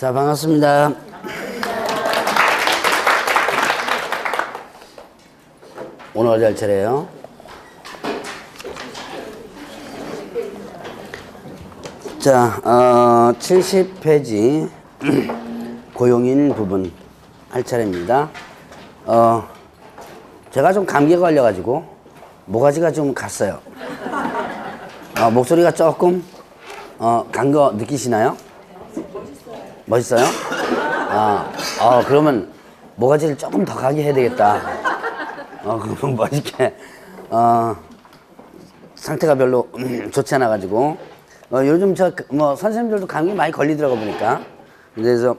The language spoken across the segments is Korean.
자, 반갑습니다. 오늘 어디 할 차례예요? 자, 70페이지 고용인 부분 할 차례입니다. 제가 좀 감기가 걸려가지고 모가지가 좀 갔어요. 목소리가 조금 간 거 느끼시나요? 멋있어요? 그러면 모가지를 조금 더 가게 해야 되겠다. 그러면 멋있게. 상태가 별로 좋지 않아가지고. 요즘 선생님들도 감기 많이 걸리더라고 보니까. 그래서,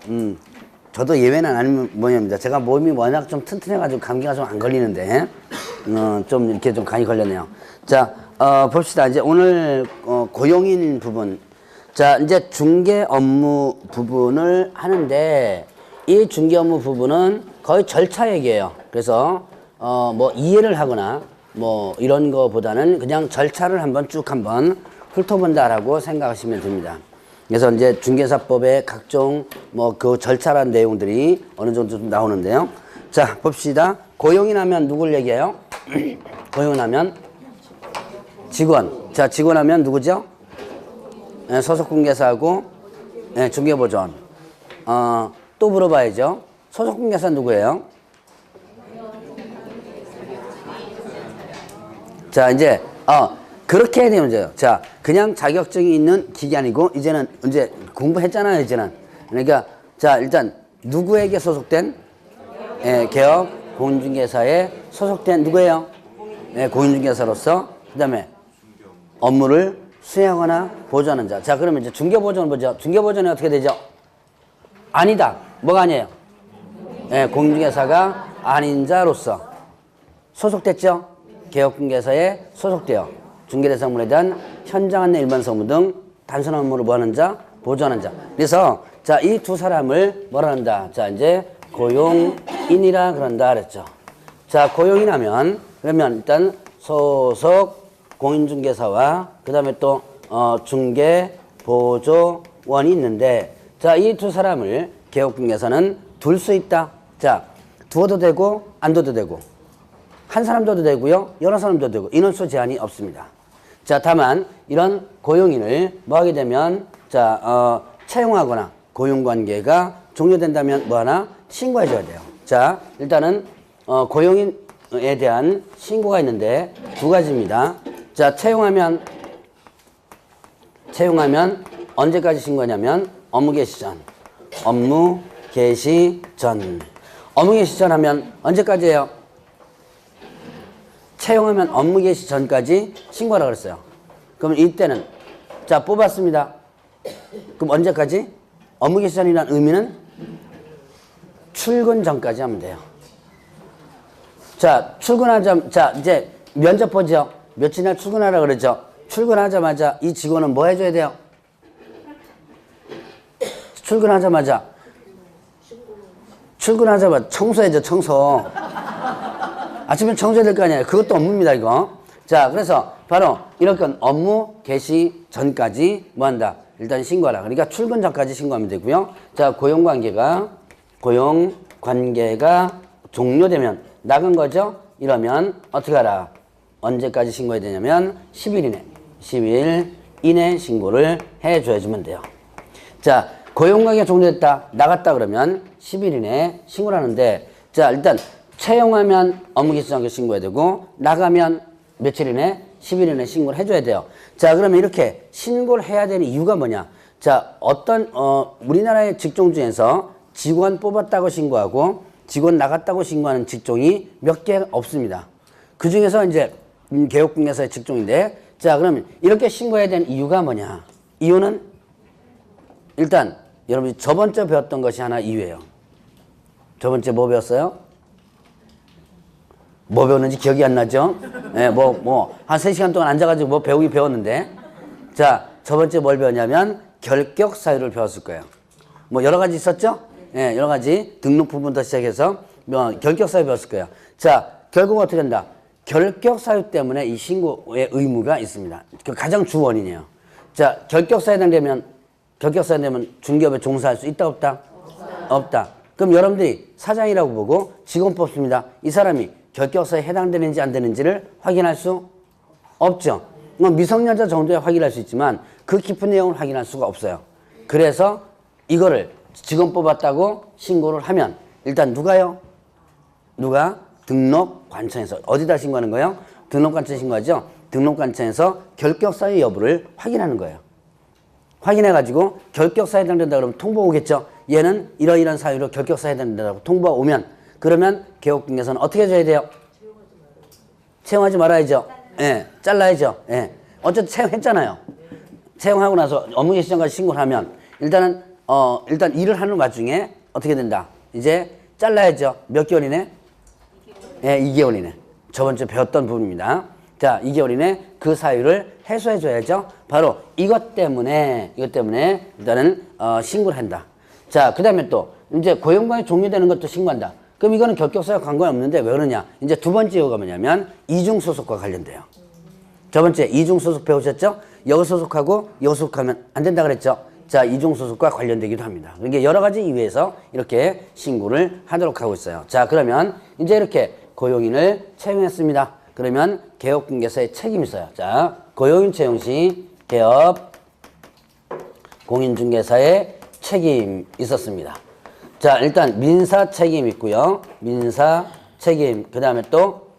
저도 예외는 아닌 모양입니다. 제가 몸이 워낙 좀 튼튼해가지고 감기가 좀 안 걸리는데, 좀 이렇게 좀 많이 걸렸네요. 자, 봅시다. 이제 오늘, 고용인 부분. 자, 이제 중개 업무 부분을 하는데, 이 중개 업무 부분은 거의 절차 얘기예요. 그래서, 이해를 하거나, 이런 거보다는 그냥 절차를 한번 쭉 한번 훑어본다라고 생각하시면 됩니다. 그래서 이제 중개사법의 각종 그 절차란 내용들이 어느 정도 좀 나오는데요. 자, 봅시다. 고용인 하면 누굴 얘기해요? 고용인 하면 직원. 자, 직원 하면 누구죠? 소속공개사하고 중개보조원. 또 물어봐야죠. 소속공개사 누구예요? 자, 이제 그렇게 해야 되는 문제예요. 자, 그냥 자격증이 있는 기관이고 이제는 이제 공부했잖아요, 이제는. 그러니까 자, 일단 누구에게 소속된 개업 공인중개사에 소속된 누구예요? 공인중개사로서 그다음에 업무를 수행하거나 보조하는 자. 자, 그러면 이제 중개보조는 뭐죠? 중개보조는 어떻게 되죠? 아니다. 뭐가 아니에요? 공인중개사가 아닌 자로서 소속됐죠? 개업공개사에 소속되어 중개대상물에 대한 현장 안내 일반 서무 등 단순한 업무를 뭐하는 자? 보조하는 자. 그래서 자, 이 두 사람을 뭐라 한다? 자, 이제 고용인이라 그런다 그랬죠. 자, 고용인 하면 그러면 일단 소속 공인중개사와 그 다음에 또 중개보조원이 있는데 자, 이 두 사람을 개업공개사는 둘 수 있다. 자, 두어도 되고 안 둬도 되고 한 사람 둬도 되고요. 여러 사람 둬도 되고 인원수 제한이 없습니다. 자, 다만 이런 고용인을 하게 되면 자, 채용하거나 고용관계가 종료된다면 하나 신고해 줘야 돼요. 자, 일단은 고용인에 대한 신고가 있는데 두 가지입니다. 자, 채용하면 언제까지 신고하냐면 업무 개시 전. 업무 개시 전 하면 언제까지예요? 채용하면 업무 개시 전까지 신고하라고 그랬어요. 그럼 이때는 자, 뽑았습니다. 그럼 언제까지? 업무 개시 전이라는 의미는 출근 전까지 하면 돼요. 자, 자, 이제 면접 보죠. 며칠날 출근하라 그러죠. 출근하자마자 이 직원은 뭐 해줘야 돼요? 출근하자마자 청소해줘, 청소. 아침에 청소해야 될 거 아니에요. 그것도 업무입니다, 이거. 자, 그래서 바로 이렇게 업무 개시 전까지 뭐 한다? 일단 신고하라. 그러니까 출근 전까지 신고하면 되고요. 자, 고용관계가 종료되면 나간 거죠? 이러면 어떻게 하라? 언제까지 신고해야 되냐면 10일 이내 신고를 해줘야지만 돼요. 자, 고용관계가 종료됐다. 나갔다 그러면 10일 이내에 신고를 하는데 자, 일단 채용하면 업무 개시 전까지 신고해야 되고 나가면 며칠 이내 10일 이내 신고를 해줘야 돼요. 자, 그러면 이렇게 신고를 해야 되는 이유가 뭐냐? 자, 우리나라의 직종 중에서 직원 뽑았다고 신고하고 직원 나갔다고 신고하는 직종이 몇 개 없습니다. 그 중에서 이제 개업공개사의 직종인데 자, 그러면 이렇게 신고해야 되는 이유가 뭐냐? 이유는 일단 여러분이 저번주에 배웠던 것이 하나 이유예요. 저번주에 뭐 배웠어요? 뭐 배웠는지 기억이 안 나죠? 한 3시간 동안 앉아가지고 배웠는데 자, 저번주에 뭘 배웠냐면 결격 사유를 배웠을 거예요. 여러 가지 있었죠? 여러 가지 등록 부분부터 시작해서 결격 사유 배웠을 거예요. 자, 결국은 어떻게 된다? 결격 사유 때문에 이 신고의 의무가 있습니다. 그 가장 주 원인이에요. 자, 결격 사유에 해당되면 결격사유 되면 중개업에 종사할 수 있다 없다? 없다. 그럼 여러분들이 사장이라고 보고 직원 뽑습니다. 이 사람이 결격사유에 해당되는지 안 되는지를 확인할 수 없죠. 미성년자 정도야 확인할 수 있지만 그 깊은 내용을 확인할 수가 없어요. 그래서 이거를 직원 뽑았다고 신고를 하면 일단 누가요? 누가? 등록관청에서. 어디다 신고하는 거예요? 등록관청에 신고하죠. 등록관청에서 결격사유 여부를 확인하는 거예요. 확인해가지고 결격사유에 해당된다 그러면 통보 오겠죠. 얘는 이러이러한 사유로 결격사유에 해당된다고 통보가 오면 그러면 개업등에서는 어떻게 해줘야 돼요? 채용하지 말아야죠. 예, 잘라야죠. 예. 어쨌든 채용했잖아요. 채용하고 나서 업무 개시전까지 신고를 하면 일단 일을 하는 와중에 어떻게 된다? 이제 잘라야죠. 몇 개월이네? 예, 2개월이네. 저번 주에 배웠던 부분입니다. 자, 2개월 이내 그 사유를 해소해 줘야죠. 바로 이것 때문에 일단은 신고를 한다. 자, 그 다음에 또 이제 고용관이 종료되는 것도 신고한다. 그럼 이거는 결격사유와 관관이 없는데 왜 그러냐? 이제 두 번째 이유가 뭐냐면 이중소속과 관련돼요. 저번주에 이중소속 배우셨죠? 여기 소속하고 여기 소속하면 안 된다 그랬죠? 자, 이중소속과 관련되기도 합니다. 그러니까 여러 가지 이유에서 이렇게 신고를 하도록 하고 있어요. 자, 그러면 이제 이렇게 고용인을 채용했습니다. 그러면 개업공개사의 책임이 있어요. 자, 고용인 채용 시 개업 공인중개사의 책임 있었습니다. 자, 일단 민사 책임 있고요. 민사 책임. 그 다음에 또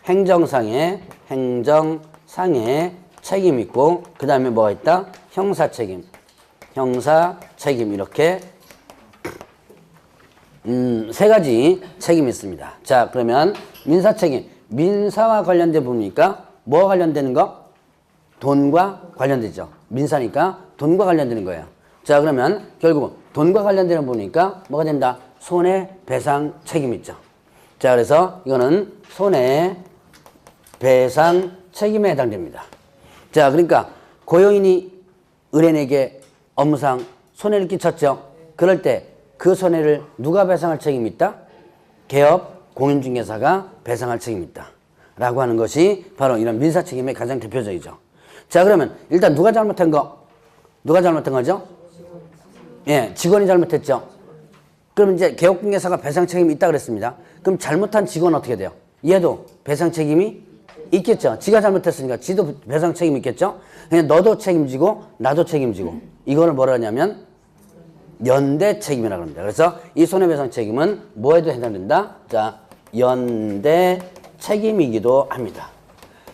행정상의 책임 있고, 그 다음에 뭐가 있다? 형사 책임 이렇게 세 가지 책임이 있습니다. 자, 그러면 민사 책임. 민사와 관련된 부분이니까 뭐와 관련되는 거? 돈과 관련되죠. 민사니까 돈과 관련되는 거예요. 자, 그러면 결국 돈과 관련되는 부분이니까 뭐가 된다? 손해배상 책임이 있죠. 자, 그래서 이거는 손해배상 책임에 해당됩니다. 자, 그러니까 고용인이 의뢰인에게 업무상 손해를 끼쳤죠. 그럴 때 그 손해를 누가 배상할 책임이 있다? 개업 공인중개사가 배상할 책임이 있다. 라고 하는 것이 바로 이런 민사 책임의 가장 대표적이죠. 자, 그러면 일단 누가 잘못한 거? 누가 잘못한 거죠? 예, 직원이 잘못했죠. 그럼 이제 개업공개사가 배상 책임이 있다 그랬습니다. 그럼 잘못한 직원은 어떻게 돼요? 얘도 배상 책임이 있겠죠. 지가 잘못했으니까 지도 배상 책임이 있겠죠. 그냥 너도 책임지고 나도 책임지고 이거를 뭐라 하냐면 연대 책임이라고 합니다. 그래서 이 손해배상 책임은 뭐에도 해당된다? 자, 연대 책임이기도 합니다.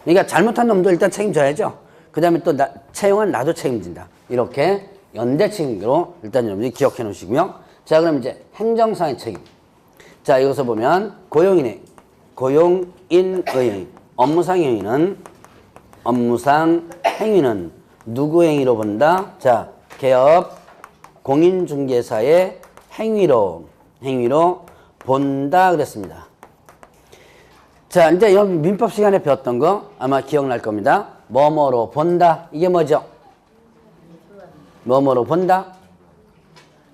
그러니까 잘못한 놈도 일단 책임져야죠. 그 다음에 또 채용한 나도 책임진다. 이렇게 연대 책임으로 일단 여러분들이 기억해 놓으시고요. 자, 그럼 이제 행정상의 책임. 자, 이것을 보면 고용인의 업무상 행위는 누구 행위로 본다? 자, 개업 공인중개사의 행위로 본다 그랬습니다. 자, 이제 여기 민법 시간에 배웠던 거 아마 기억날 겁니다. 뭐뭐로 본다. 이게 뭐죠? 뭐뭐로 본다?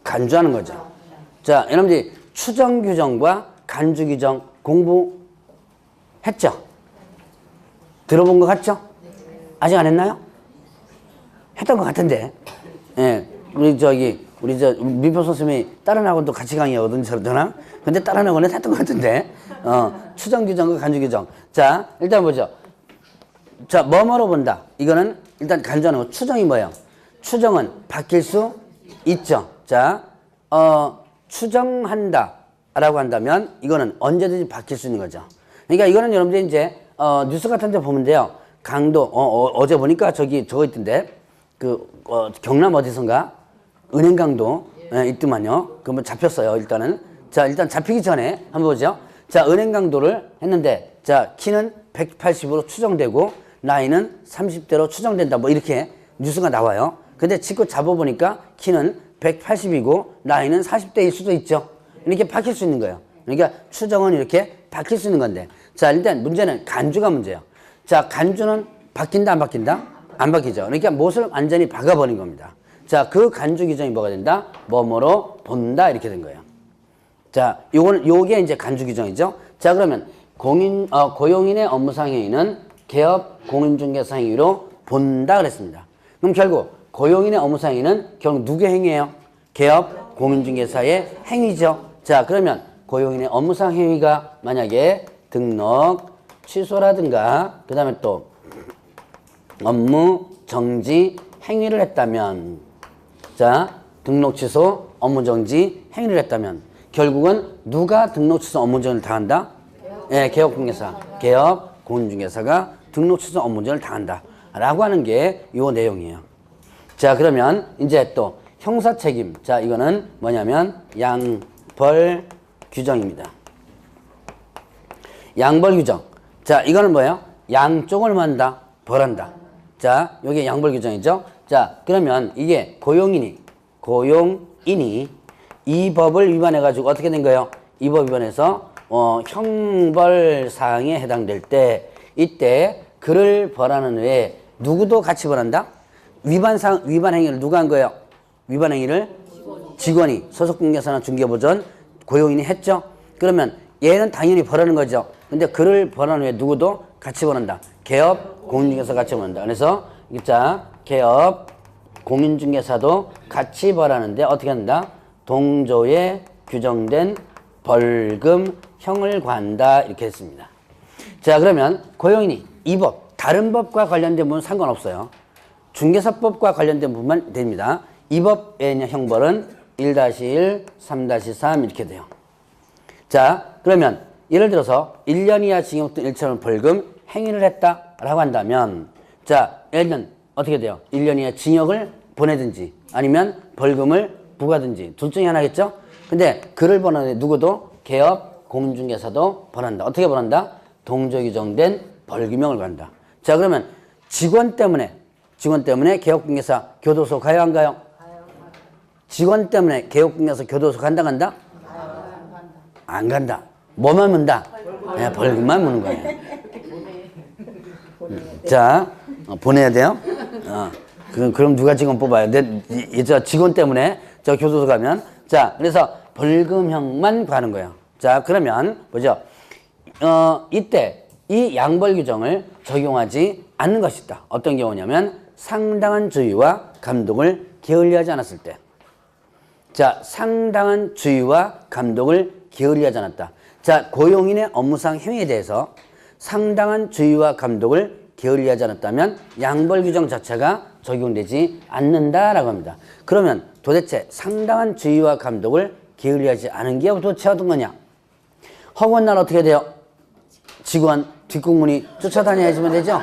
간주하는 거죠. 자, 여러분들이 추정규정과 간주규정 공부했죠? 들어본 것 같죠? 아직 안 했나요? 했던 것 같은데. 예, 우리 민법 선생님이 다른 학원도 같이 강의하거든, 저러잖아? 근데 다른 학원은 했던 것 같은데. 추정규정과 간주규정. 자, 일단 보죠. 자, 뭐뭐로 본다. 이거는 일단 간주하는 거. 추정이 뭐예요? 추정은 바뀔 수 있죠. 자, 추정한다 라고 한다면 이거는 언제든지 바뀔 수 있는 거죠. 그러니까 이거는 여러분들이 이제 뉴스 같은 데 보면 돼요. 강도 어제 보니까 저거 있던데 경남 어디선가 은행 강도 있더만요. 그러면 잡혔어요. 일단은. 자, 일단 잡히기 전에 한번 보죠. 자, 은행 강도를 했는데 자, 키는 180으로 추정되고 나이는 30대로 추정된다. 뭐 이렇게 뉴스가 나와요. 근데 직구 잡아보니까 키는 180이고 나이는 40대일 수도 있죠. 이렇게 바뀔 수 있는 거예요. 그러니까 추정은 이렇게 바뀔 수 있는 건데. 자, 일단 문제는 간주가 문제예요. 자, 간주는 바뀐다 안 바뀐다? 안 바뀌죠. 그러니까 못을 완전히 박아버린 겁니다. 자, 그 간주 규정이 뭐가 된다? 뭐뭐로 본다 이렇게 된 거예요. 자, 요게 이제 간주 규정이죠. 자, 그러면 고용인의 업무상 행위는 개업 공인중개사 행위로 본다 그랬습니다. 그럼 결국 고용인의 업무상 행위는 결국 누구의 행위예요? 개업 공인중개사의 행위죠. 자, 그러면 고용인의 업무상 행위가 만약에 등록 취소라든가 그 다음에 또 업무 정지 행위를 했다면, 자, 등록 취소 업무 정지 행위를 했다면 결국은 누가 등록 취소 업무 정지를 당한다? 예, 개업공인중개사, 개업 공인중개사가 등록 취소 업무 정지를 당한다 라고 하는 게 요 내용이에요. 자, 그러면 이제 또 형사 책임. 자, 이거는 뭐냐면 양벌 규정입니다. 양벌 규정. 자, 이거는 뭐예요? 양쪽을 뭐 한다? 벌한다. 자, 요게 양벌 규정이죠. 자, 그러면 이게 고용인이 이 법을 위반해 가지고 어떻게 된 거예요? 이 법 위반해서 형벌 사항에 해당될 때 이때 그를 벌하는 외에 누구도 같이 벌한다? 위반 행위를 누가 한 거예요? 위반 행위를 직원이 소속공개사나 중개보전 고용인이 했죠. 그러면 얘는 당연히 벌하는 거죠. 근데 그를 벌하는 외에 누구도 같이 벌한다. 개업 공인중개사 같이 벌한다. 그래서 자, 개업 공인중개사도 같이 벌하는데 어떻게 한다? 동조에 규정된 벌금형을 관다 이렇게 했습니다. 자, 그러면 고용인이 이 법, 다른 법과 관련된 부분은 상관없어요. 중개사법과 관련된 부분만 됩니다. 이 법의 형벌은 1-1, 3-3 이렇게 돼요. 자, 그러면 예를 들어서 1년 이하 징역 또는 1천원 벌금 행위를 했다라고 한다면, 자, 예를 들면 어떻게 돼요? 1년 이하 징역을 보내든지 아니면 벌금을 부과든지 둘 중에 하나겠죠? 근데 그를 벌하는 누구도 개업 공인중개사도 벌한다. 어떻게 벌한다? 동조 규정된 벌금형을 간다. 자, 그러면 직원 때문에 개업공개사 교도소 가요 안 가요? 직원 때문에 개업공개사 교도소 간다 간다? 안 간다. 뭐만 문다? 네, 벌금만 무는 거예요. 자, 보내야 돼요. 그럼 누가 직원 뽑아요? 저 직원 때문에 저 교도소 가면. 자, 그래서 벌금형만 가는 거예요. 자, 그러면 보죠. 이때 이 양벌 규정을 적용하지 않는 것이 있다. 어떤 경우냐면 상당한 주의와 감독을 게을리하지 않았을 때. 자, 상당한 주의와 감독을 게을리하지 않았다. 자, 고용인의 업무상 행위에 대해서 상당한 주의와 감독을 게을리하지 않았다면 양벌 규정 자체가 적용되지 않는다라고 합니다. 그러면 도대체 상당한 주의와 감독을 게을리하지 않은 게 도대체 어떤 거냐? 허구한 날 어떻게 돼요? 직원 뒷공문이 쫓아다녀야지만 되죠?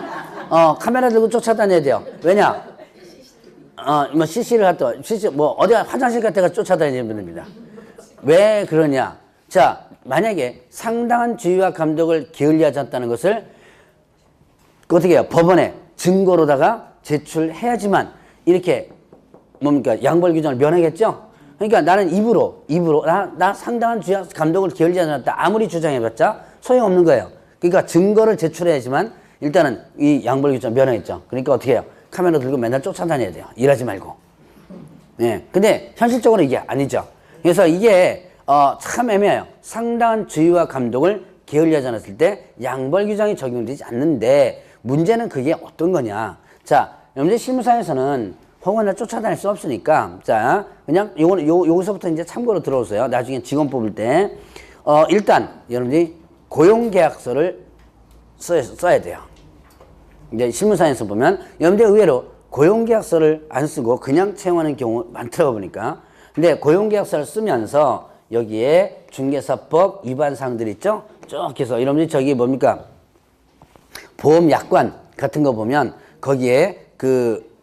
카메라 들고 쫓아다녀야 돼요. 왜냐? 뭐 CC를 갔다, 어디 화장실 갔다가 쫓아다니는 분입니다. 왜 그러냐? 자, 만약에 상당한 주의와 감독을 게을리하지 않다는 것을 어떻게 해요? 법원에 증거로다가 제출해야지만 이렇게 뭡니까? 양벌 규정을 면하겠죠? 그러니까 나는 입으로 나 상당한 주의와 감독을 게을리하지 않았다 아무리 주장해봤자 소용없는 거예요. 그러니까 증거를 제출해야지만 일단은 이 양벌 규정을 면하겠죠. 그러니까 어떻게 해요? 카메라 들고 맨날 쫓아다녀야 돼요. 일하지 말고. 예. 근데 현실적으로 이게 아니죠. 그래서 이게 참 애매해요. 상당한 주의와 감독을 게을리하지 않았을 때 양벌 규정이 적용되지 않는데 문제는 그게 어떤 거냐. 자, 여러분들 실무상에서는 허구한 날 쫓아다닐 수 없으니까 자, 그냥 여기서부터 이제 참고로 들어오세요. 나중에 직원 뽑을 때 일단 여러분들이 고용계약서를 써야 돼요. 이제 실무상에서 보면 여러분들 의외로 고용계약서를 안 쓰고 그냥 채용하는 경우 많더라고 보니까. 근데 고용계약서를 쓰면서 여기에 중개사법 위반 사항들 있죠? 쭉 해서 여러분들이 저기 뭡니까? 보험약관 같은 거 보면 거기에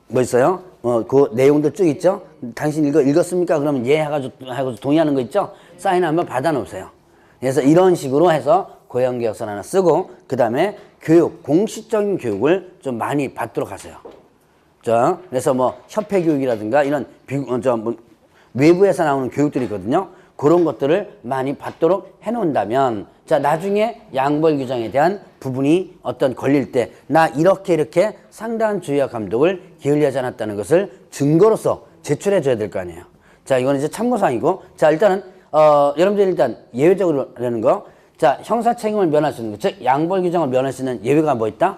뭐 있어요? 그 내용들 쭉 있죠? 당신 읽었습니까? 그러면 예 해가지고 동의하는 거 있죠? 사인 한번 받아 놓으세요. 그래서 이런 식으로 해서 고용계약서를 하나 쓰고 그 다음에 공식적인 교육을 좀 많이 받도록 하세요. 자, 그래서 뭐 협회 교육이라든가 이런 외부에서 나오는 교육들이 있거든요. 그런 것들을 많이 받도록 해놓는다면 자, 나중에 양벌 규정에 대한 부분이 어떤 걸릴 때 나 이렇게 상당한 주의와 감독을 게을리하지 않았다는 것을 증거로서 제출해 줘야 될 거 아니에요. 자, 이건 이제 참고사항이고 자, 일단은 여러분들 일단 예외적으로 하는 거. 자, 형사 책임을 면할 수 있는 것, 즉 양벌 규정을 면할 수 있는 예외가 뭐 있다?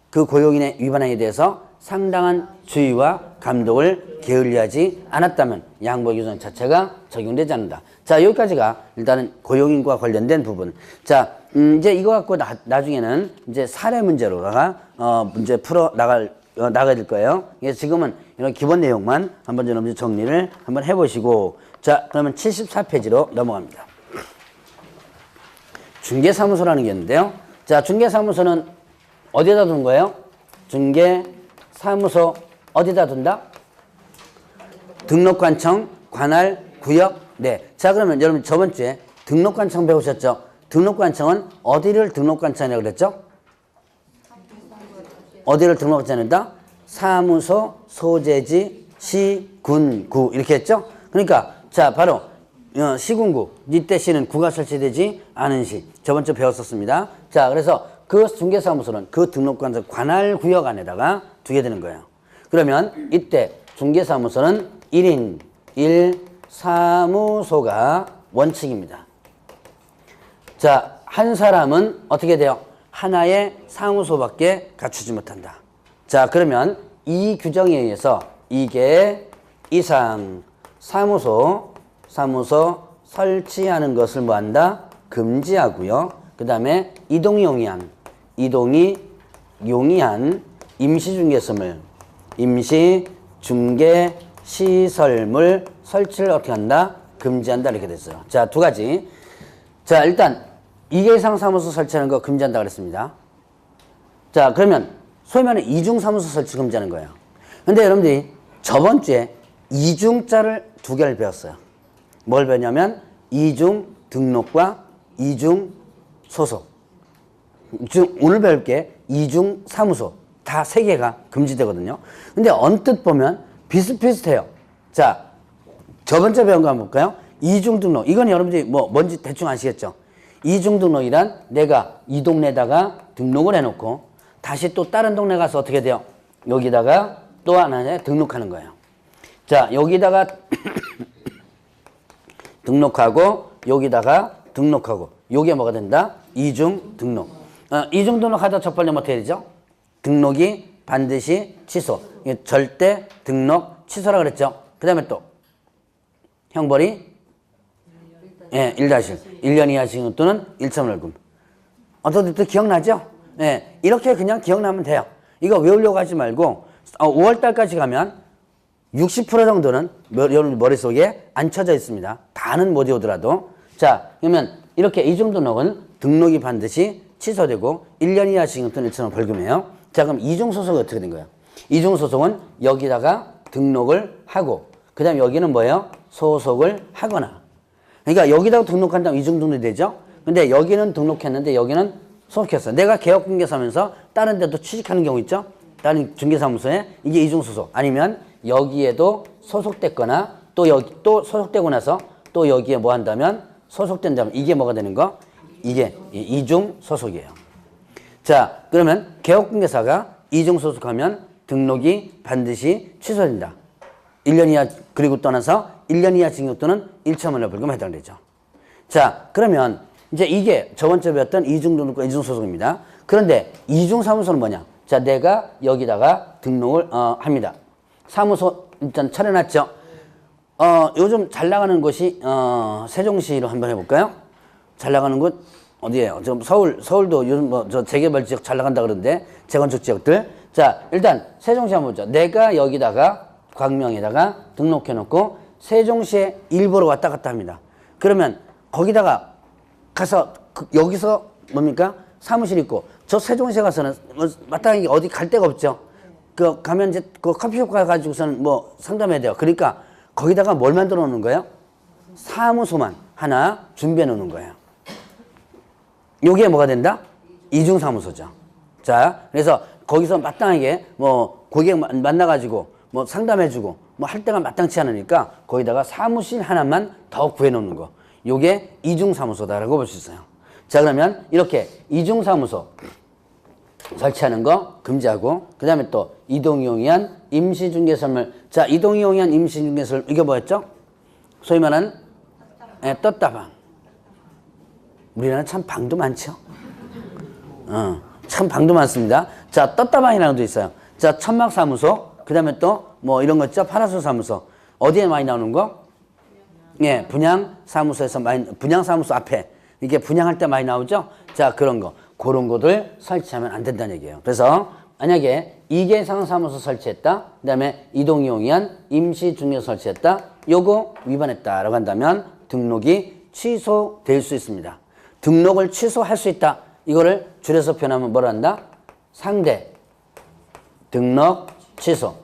그 고용인의 위반행위에 대해서 상당한 주의와 감독을 게을리하지 않았다면 양보 규정 자체가 적용되지 않는다. 자, 여기까지가 일단은 고용인과 관련된 부분. 자, 이제 이거 갖고 나중에는 이제 사례 문제로다가 문제 풀어 나가야 될 거예요. 지금은 이런 기본 내용만 한번 여러분들 정리를 한번 해보시고, 자, 그러면 74페이지로 넘어갑니다. 중개사무소라는 게 있는데요. 자, 중개사무소는 어디에다 두는 거예요? 중개사무소 어디다 둔다? 등록관청, 관할, 구역. 네. 자, 그러면 여러분 저번 주에 등록관청 배우셨죠? 등록관청은 어디를 등록관청이라고 그랬죠? 어디를 등록관청한다? 사무소, 소재지, 시, 군, 구 이렇게 했죠? 그러니까 자, 바로 시군구, 이때 시는 구가 설치되지 않은 시. 저번 주 배웠었습니다. 자, 그래서 그 중개사무소는 그 등록관청 관할 구역 안에다가 두게 되는 거예요. 그러면 이때 중개사무소는 1인 1사무소가 원칙입니다. 자, 한 사람은 어떻게 돼요? 하나의 사무소밖에 갖추지 못한다. 자, 그러면 이 규정에 의해서 이게 이상 사무소 설치하는 것을 뭐한다? 금지하고요. 그 다음에 이동이 용이한 임시중개시설물 설치를 어떻게 한다? 금지한다 이렇게 됐어요. 자, 두 가지. 자, 일단 2개 이상 사무소 설치하는 거 금지한다 그랬습니다. 자, 그러면 소위 말하는 이중사무소 설치 금지하는 거예요. 근데 여러분들이 저번 주에 이중자를 두 개를 배웠어요. 뭘 배웠냐면 이중 등록과 이중 소속. 오늘 배울 게 이중 사무소 다 세 개가 금지되거든요. 근데 언뜻 보면 비슷비슷해요. 자, 저번 주에 배운 거 한번 볼까요? 이중 등록. 이건 여러분들이 뭔지 대충 아시겠죠? 이중 등록이란 내가 이 동네에다가 등록을 해놓고 다시 또 다른 동네 가서 어떻게 돼요? 여기다가 또 하나에 등록하는 거예요. 자, 여기다가 등록하고 여기다가 등록하고 요게 뭐가 된다? 이중 등록. 이중 등록하다 첫번째 어떻게 되죠? 등록이 반드시 취소. 절대 등록 취소라 그랬죠. 그 다음에 또 형벌이 1년 이하 징역 또는 1천 월급. 어떻게 기억나죠? 네, 이렇게 그냥 기억나면 돼요. 이거 외우려고 하지 말고 5월달까지 가면 60% 정도는 여러분 머릿속에 안 쳐져 있습니다. 다는 못 외우더라도. 자, 그러면 이렇게 이중 등록은 등록이 반드시 취소되고 1년 이하 징역 또는 1천 원 벌금이에요. 자, 그럼 이중 소속이 어떻게 된 거예요? 이중 소속은 여기다가 등록을 하고 그 다음에 여기는 뭐예요? 소속을 하거나. 그러니까 여기다가 등록한다면 이중 등록이 되죠. 근데 여기는 등록했는데 여기는 소속했어. 내가 개업중개사면서 다른 데도 취직하는 경우 있죠. 다른 중개사무소에 이게 이중 소속. 아니면 여기에도 소속됐거나 또 여기 또 소속되고 나서 또 여기에 뭐 한다면 소속된다면 이게 뭐가 되는 거? 이게 이중 소속이에요. 자, 그러면 개업중개사가 이중 소속하면 등록이 반드시 취소된다. 1년 이하 그리고 떠나서 1년 이하 징역 또는 1천만 원 벌금 해당되죠. 자, 그러면 이제 이게 저번 주에 배웠던 이중 등록과 이중 소속입니다. 그런데 이중 사무소는 뭐냐? 자, 내가 여기다가 등록을 합니다. 사무소 일단 차려놨죠. 요즘 잘 나가는 곳이 세종시로 한번 해볼까요? 잘 나가는 곳 어디예요? 좀 서울도 요즘 저 재개발 지역 잘 나간다 그러는데 재건축 지역들. 자, 일단 세종시 한번 보죠. 내가 여기다가 광명에다가 등록해놓고 세종시에 일부러 왔다 갔다 합니다. 그러면 거기다가 가서 여기서 뭡니까? 사무실 있고 저 세종시에 가서는 마땅히 어디 갈 데가 없죠. 그 가면 이제 그 커피숍 가가지고서는 뭐 상담해야 돼요. 그러니까 거기다가 뭘 만들어 놓는 거예요? 사무소만 하나 준비해 놓는 거예요. 요게 뭐가 된다? 이중사무소죠. 자, 그래서 거기서 마땅하게 뭐 고객 만나가지고 뭐 상담해주고 뭐 할 때가 마땅치 않으니까 거기다가 사무실 하나만 더 구해놓는 거. 요게 이중사무소다라고 볼 수 있어요. 자, 그러면 이렇게 이중사무소 설치하는 거 금지하고 그 다음에 또 이동이용이한 임시중개설물. 자, 이동이용이한 임시중개설물 이게 뭐였죠? 소위 말하는 떴다방. 우리나라는 참 방도 많죠. 참 방도 많습니다. 자, 떴다방이라는 것도 있어요. 자, 천막사무소. 그 다음에 또 뭐 이런 거 있죠? 파라솔사무소. 어디에 많이 나오는 거? 예, 분양사무소에서 많이, 분양사무소 앞에. 이게 분양할 때 많이 나오죠? 자, 그런 거. 그런 것들 설치하면 안 된다는 얘기예요. 그래서 만약에 2개 이상 사무소 설치했다. 그 다음에 이동이용이한 임시중개 설치했다. 요거 위반했다라고 한다면 등록이 취소될 수 있습니다. 등록을 취소할 수 있다. 이거를 줄여서 표현하면 뭐라 한다? 상대 등록 취소.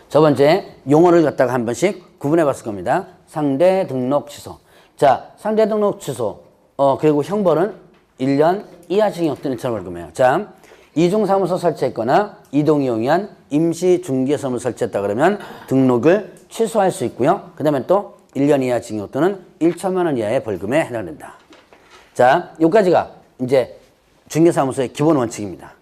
첫 번째 용어를 갖다가 한 번씩 구분해 봤을 겁니다. 상대 등록 취소. 자, 상대 등록 취소. 그리고 형벌은 1년 이하 징역 또는 1,000원 벌금이에요. 자, 이중사무소 설치했거나 이동이용이한 임시중개사무소 설치했다 그러면 등록을 취소할 수 있고요. 그 다음에 또 1년 이하 징역 또는 1천만 원 이하의 벌금에 해당된다. 자, 여기까지가 이제 중개사무소의 기본 원칙입니다.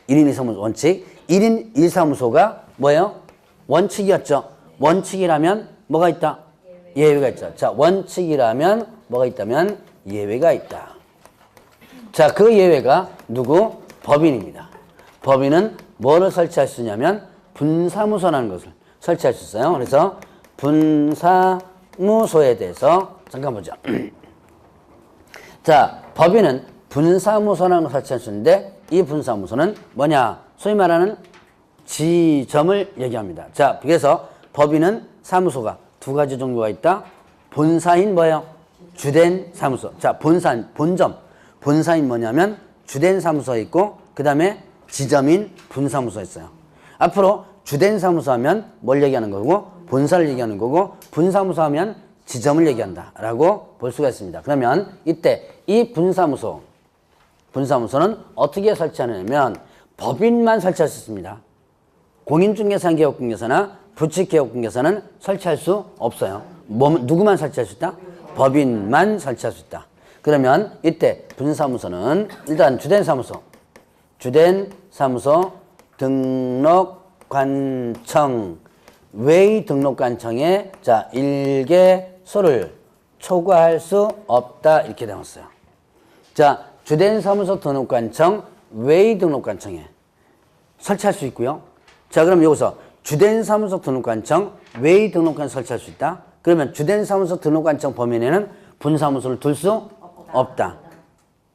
1인 1사무소 원칙. 1인 1사무소가 뭐예요? 원칙이었죠. 원칙이라면 뭐가 있다? 예외가 있죠. 자, 원칙이라면 뭐가 있다면 예외가 있다. 자, 그 예외가 누구? 법인입니다. 법인은 뭐를 설치할 수 있냐면 분사무소라는 것을 설치할 수 있어요. 그래서 분사무소에 대해서 잠깐 보죠. 자, 법인은 분사무소라는 걸 설치할 수 있는데 이 분사무소는 뭐냐? 소위 말하는 지점을 얘기합니다. 자, 그래서 법인은 사무소가 두 가지 종류가 있다. 본사인 뭐예요? 주된 사무소. 자, 본사인, 본점. 본사인 뭐냐면 주된 사무소가 있고 그 다음에 지점인 분사무소가 있어요. 앞으로 주된 사무소 하면 뭘 얘기하는 거고 본사를 얘기하는 거고 분사무소 하면 지점을 얘기한다 라고 볼 수가 있습니다. 그러면 이때 이 분사무소는 어떻게 설치하냐면 법인만 설치할 수 있습니다. 공인중개사 개업공개사나 부칙개업공개사는 설치할 수 없어요. 누구만 설치할 수 있다? 법인만 설치할 수 있다. 그러면 이때 분사무소는 일단 주된사무소 등록관청 외의 등록관청에 자 일개소를 초과할 수 없다 이렇게 되었어요. 자, 주된사무소 등록관청 외의 등록관청에 설치할 수 있고요. 자, 그럼 여기서 주된사무소 등록관청 외의 등록관청 설치할 수 있다. 그러면 주된사무소 등록관청 범위내는 분사무소를 둘 수 없다.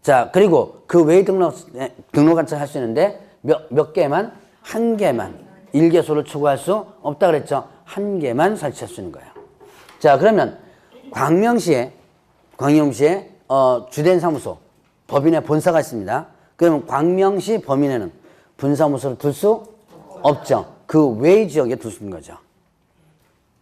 자, 그리고 그 외의 등록관청 할 수 있는데 몇 개만? 한 개만. 일개소를 초과할 수 없다 그랬죠. 한 개만 설치할 수 있는 거예요. 자, 그러면 광명시에 주된 사무소 법인의 본사가 있습니다. 그러면 광명시 범인에는 분사무소를 둘 수 없죠. 그 외의 지역에 둘 수 있는 거죠.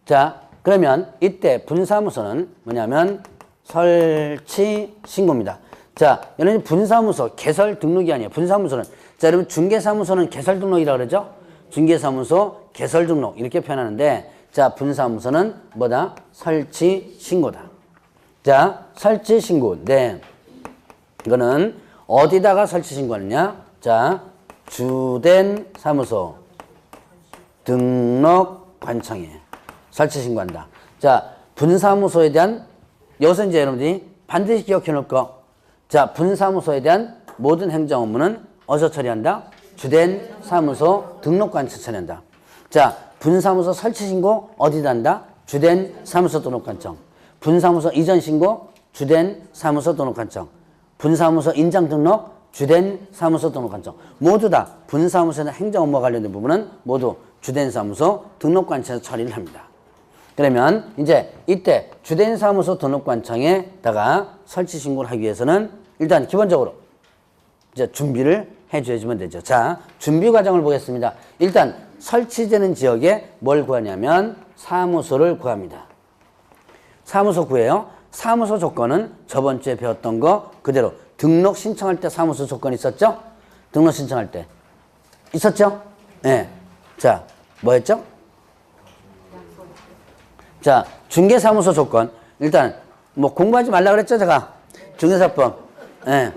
자, 그러면 이때 분사무소는 뭐냐면 설치 신고입니다. 자, 여러분 분사무소 개설 등록이 아니에요. 분사무소는 자, 여러분 중개사무소는 개설 등록이라고 그러죠. 중개사무소 개설 등록 이렇게 표현하는데 자, 분사무소는 뭐다? 설치 신고다. 자, 설치 신고인데 이거는 어디다가 설치 신고하느냐? 자, 주된 사무소 등록관청에 설치 신고한다. 자, 분사무소에 대한 여기서 이제 여러분들이 반드시 기억해 놓을 거. 자, 분사무소에 대한 모든 행정 업무는 어디서 처리한다? 주된 사무소 등록관청 처리한다. 자, 분사무소 설치 신고 어디다 한다? 주된 사무소 등록관청. 분사무소 이전 신고 주된 사무소 등록관청. 분사무소 인장 등록 주된 사무소 등록관청. 모두 다 분사무소나 행정 업무와 관련된 부분은 모두 주된 사무소 등록관청에서 처리를 합니다. 그러면 이제 이때 주된 사무소 등록관청에다가 설치 신고를 하기 위해서는 일단 기본적으로 이제 준비를 해주면 되죠. 자, 준비 과정을 보겠습니다. 일단 설치되는 지역에 뭘 구하냐면 사무소를 구합니다. 사무소 구해요. 사무소 조건은 저번 주에 배웠던 거 그대로 등록 신청할 때 사무소 조건이 있었죠? 등록 신청할 때 있었죠? 네. 자, 뭐였죠? 자, 중개사무소 조건. 일단 뭐 공부하지 말라 그랬죠, 제가. 중개사법. 예.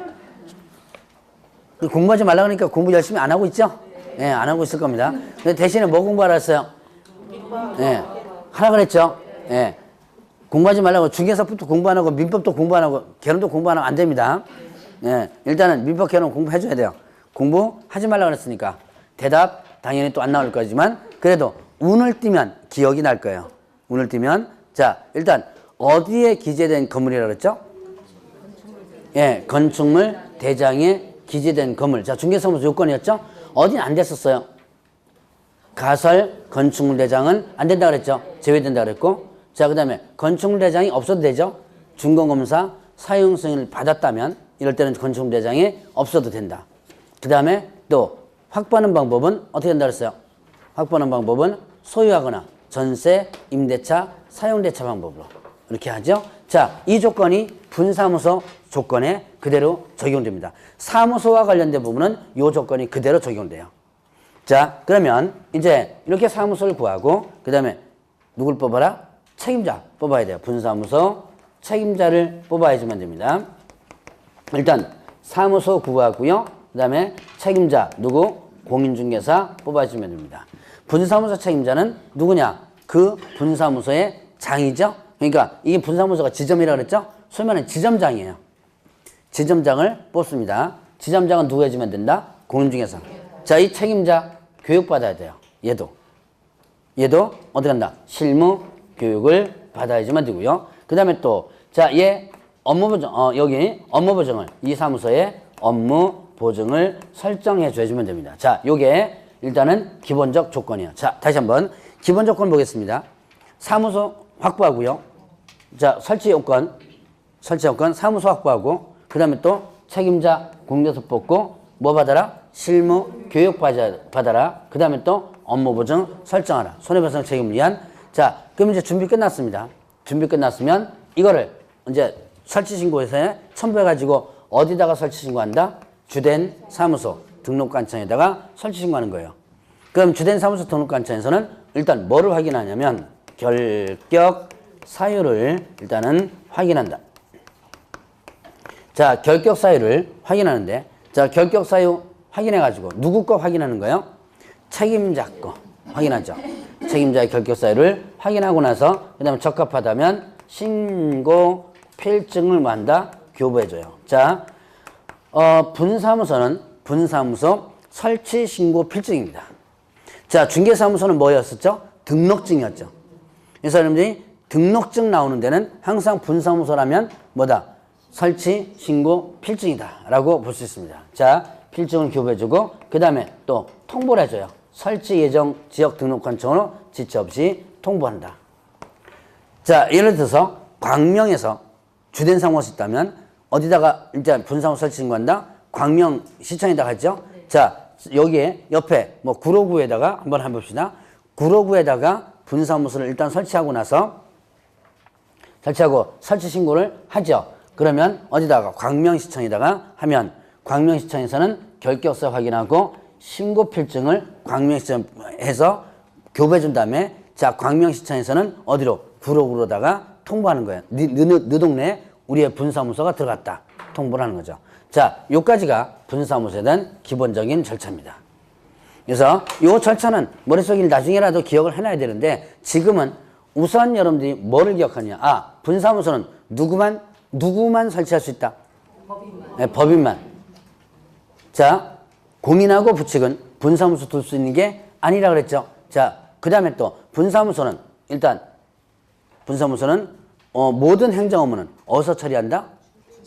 공부하지 말라 그러니까 공부 열심히 안 하고 있죠? 예, 안 하고 있을 겁니다. 근데 대신에 뭐 공부하라 했어요? 예. 하라 그랬죠? 예. 공부하지 말라고 중개사법도 공부 안 하고 민법도 공부 안 하고 개론도 공부 안 하면 안 됩니다. 예. 일단은 민법 개론 공부해 줘야 돼요. 공부하지 말라 그랬으니까. 대답 당연히 또 안 나올 거지만 그래도 운을 띄면 기억이 날 거예요. 운을 띄면 자 일단 어디에 기재된 건물이라고 그랬죠? 예, 건축물 대장에 기재된 건물. 자, 중개사무소 요건이었죠? 어디는 안 됐었어요. 가설 건축물 대장은 안 된다 그랬죠? 제외된다 그랬고. 자, 그 다음에 건축물 대장이 없어도 되죠? 준공검사 사용 승인을 받았다면 이럴 때는 건축물 대장이 없어도 된다. 그 다음에 또 확보하는 방법은 어떻게 된다 그랬어요? 확보하는 방법은 소유하거나 전세, 임대차, 사용대차 방법으로 이렇게 하죠. 자, 이 조건이 분사무소 조건에 그대로 적용됩니다. 사무소와 관련된 부분은 이 조건이 그대로 적용돼요. 자, 그러면 이제 이렇게 사무소를 구하고 그 다음에 누굴 뽑아라? 책임자 뽑아야 돼요. 분사무소 책임자를 뽑아야지만 됩니다. 일단 사무소 구하고요. 그 다음에 책임자 누구? 공인중개사 뽑아주면 됩니다. 분사무소 책임자는 누구냐? 그 분사무소의 장이죠. 그러니까 이게 분사무소가 지점이라고 그랬죠? 소위 말하는 지점장이에요. 지점장을 뽑습니다. 지점장은 누구 해주면 된다? 공인중개사. 자, 이 책임자 교육받아야 돼요. 얘도 어떻게 한다? 실무 교육을 받아야지만 되고요. 그 다음에 또 자, 얘 업무보증 여기 업무보증을 이 사무소에 업무보증을 설정해 줘주면 됩니다. 자, 요게 일단은 기본적 조건이에요. 자, 다시 한번 기본 조건 보겠습니다. 사무소 확보하고요. 자, 설치 요건 사무소 확보하고 그 다음에 또 책임자 공개서 뽑고 뭐 받아라? 실무 교육 받아라. 그 다음에 또 업무보증 설정하라. 손해배상 책임을 위한. 자, 그럼 이제 준비 끝났습니다. 준비 끝났으면 이거를 이제 설치신고에서 첨부해가지고 어디다가 설치신고한다? 주된 사무소 등록관청에다가 설치신고하는 거예요. 그럼 주된 사무소 등록관청에서는 일단 뭐를 확인하냐면 결격 사유를 일단은 확인한다. 자, 결격 사유를 확인하는데 자, 결격 사유 확인해가지고 누구 거 확인하는 거예요? 책임자 거 확인하죠. 책임자의 결격 사유를 확인하고 나서 그 다음에 적합하다면 신고 필증을 만다 교부해줘요. 자, 분사무소는 분사무소 설치 신고 필증입니다. 자, 중개사무소는 뭐였었죠? 등록증이었죠. 그래서 여러분들이 등록증 나오는 데는 항상 분사무소라면 뭐다? 설치 신고 필증이다 라고 볼 수 있습니다. 자, 필증을 교부해주고 그 다음에 또 통보를 해줘요. 설치 예정 지역 등록관청으로 지체 없이 통보한다. 자, 예를 들어서 광명에서 주된 사무소 있다면 어디다가 일단 분사무소 설치 신고한다? 광명시청에다가 하죠. 자, 여기에 옆에 뭐 구로구에다가 한번 해봅시다. 구로구에다가 분사무소를 일단 설치하고 나서 설치 신고를 하죠. 그러면 어디다가 광명시청에다가 하면 광명시청에서는 결격서 확인하고 신고 필증을 광명시청에서 교부해준 다음에 자, 광명시청에서는 어디로? 구로구로다가 통보하는 거예요. 너 동네에 우리의 분사무소가 들어갔다. 통보를 하는 거죠. 자, 요까지가 분사무소에 대한 기본적인 절차입니다. 그래서 요 절차는 머릿속에 나중에라도 기억을 해놔야 되는데 지금은 우선 여러분들이 뭐를 기억하느냐. 아, 분사무소는 누구만 설치할 수 있다? 법인만. 네, 법인만. 자, 공인하고 부칙은 분사무소 둘 수 있는 게 아니라 그랬죠. 자, 그 다음에 또 분사무소는 일단 모든 행정 업무는 어디서 처리한다?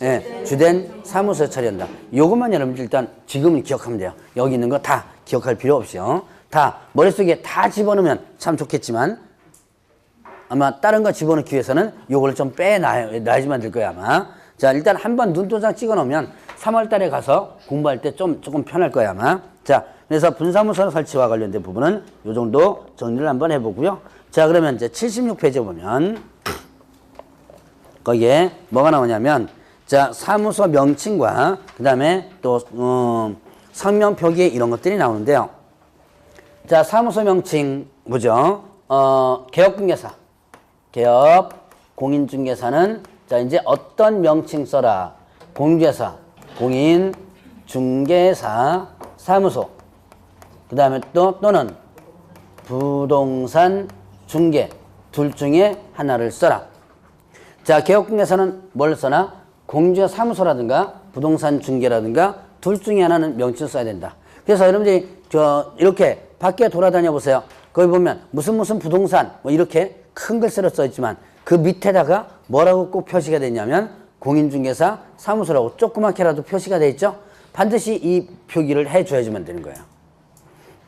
예, 주된 사무소에 처리한다. 요것만 여러분들 일단 지금은 기억하면 돼요. 여기 있는 거 다 기억할 필요 없이요. 다 머릿속에 다 집어넣으면 참 좋겠지만 아마 다른 거 집어넣기 위해서는 요걸 좀 빼놔야지만 될 거야 아마. 자, 일단 한번 눈도장 찍어 놓으면 3월 달에 가서 공부할 때 조금 편할 거야 아마. 자, 그래서 분사무소 설치와 관련된 부분은 요 정도 정리를 한번 해보고요. 자, 그러면 이제 76페이지에 보면 거기에 뭐가 나오냐면 자, 사무소 명칭과 그 다음에 또 성명 표기 이런 것들이 나오는데요. 자, 사무소 명칭 보죠. 개업중개사, 개업 공인중개사는 자, 이제 어떤 명칭 써라? 공인중개사, 공인중개사 사무소. 그 다음에 또는 부동산 중개 둘 중에 하나를 써라. 자, 개업중개사는 뭘 써나? 공인중개사 사무소라든가 부동산 중개라든가 둘 중에 하나는 명칭을 써야 된다. 그래서 여러분들이 이렇게 밖에 돌아다녀 보세요. 거기 보면 무슨 부동산 뭐 이렇게 큰 글씨로 써 있지만 그 밑에다가 뭐라고 꼭 표시가 되냐면 공인중개사 사무소라고 조그맣게라도 표시가 돼 있죠. 반드시 이 표기를 해줘야지만 되는 거예요.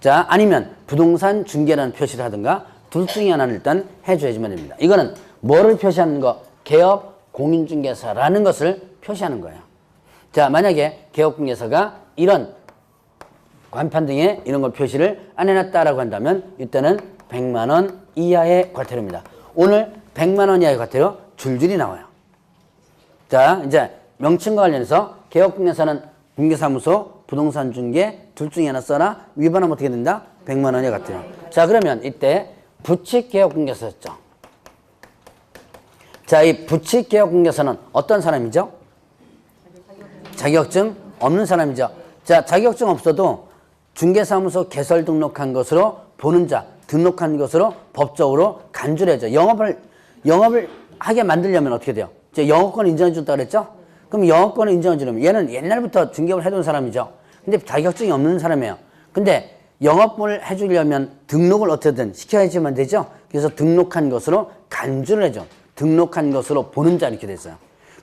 자, 아니면 부동산 중개라는 표시를 하든가 둘 중에 하나를 일단 해줘야지만 됩니다. 이거는 뭐를 표시하는 거? 개업 공인중개사라는 것을 표시하는 거예요. 자, 만약에 개업공개사가 이런 관판 등에 이런 걸 표시를 안 해놨다라고 한다면 이때는 100만 원 이하의 과태료입니다. 오늘 100만 원 이하의 과태료 줄줄이 나와요. 자, 이제 명칭과 관련해서 개업공개사는 공개사무소, 부동산 중개 둘 중에 하나 써라. 위반하면 어떻게 된다? 100만 원이 과태료. 자, 그러면 이때 부칙 개업공개사였죠. 자, 이 부칙 개업공개사는 어떤 사람이죠? 자격증 없는 사람이죠. 자, 자격증 없어도 중개사무소 개설 등록한 것으로 보는 자, 등록한 것으로 법적으로 간주해야죠. 영업을 하게 만들려면 어떻게 돼요? 이제 영업권 인정해 줬다 그랬죠? 그럼 영업권을 인정해 주려면 얘는 옛날부터 중개업을 해둔 사람이죠. 근데 자격증이 없는 사람이에요. 근데 영업을 해주려면 등록을 어떻게든 시켜야지만 되죠. 그래서 등록한 것으로 간주를 해줘. 등록한 것으로 보는 자 이렇게 됐어요.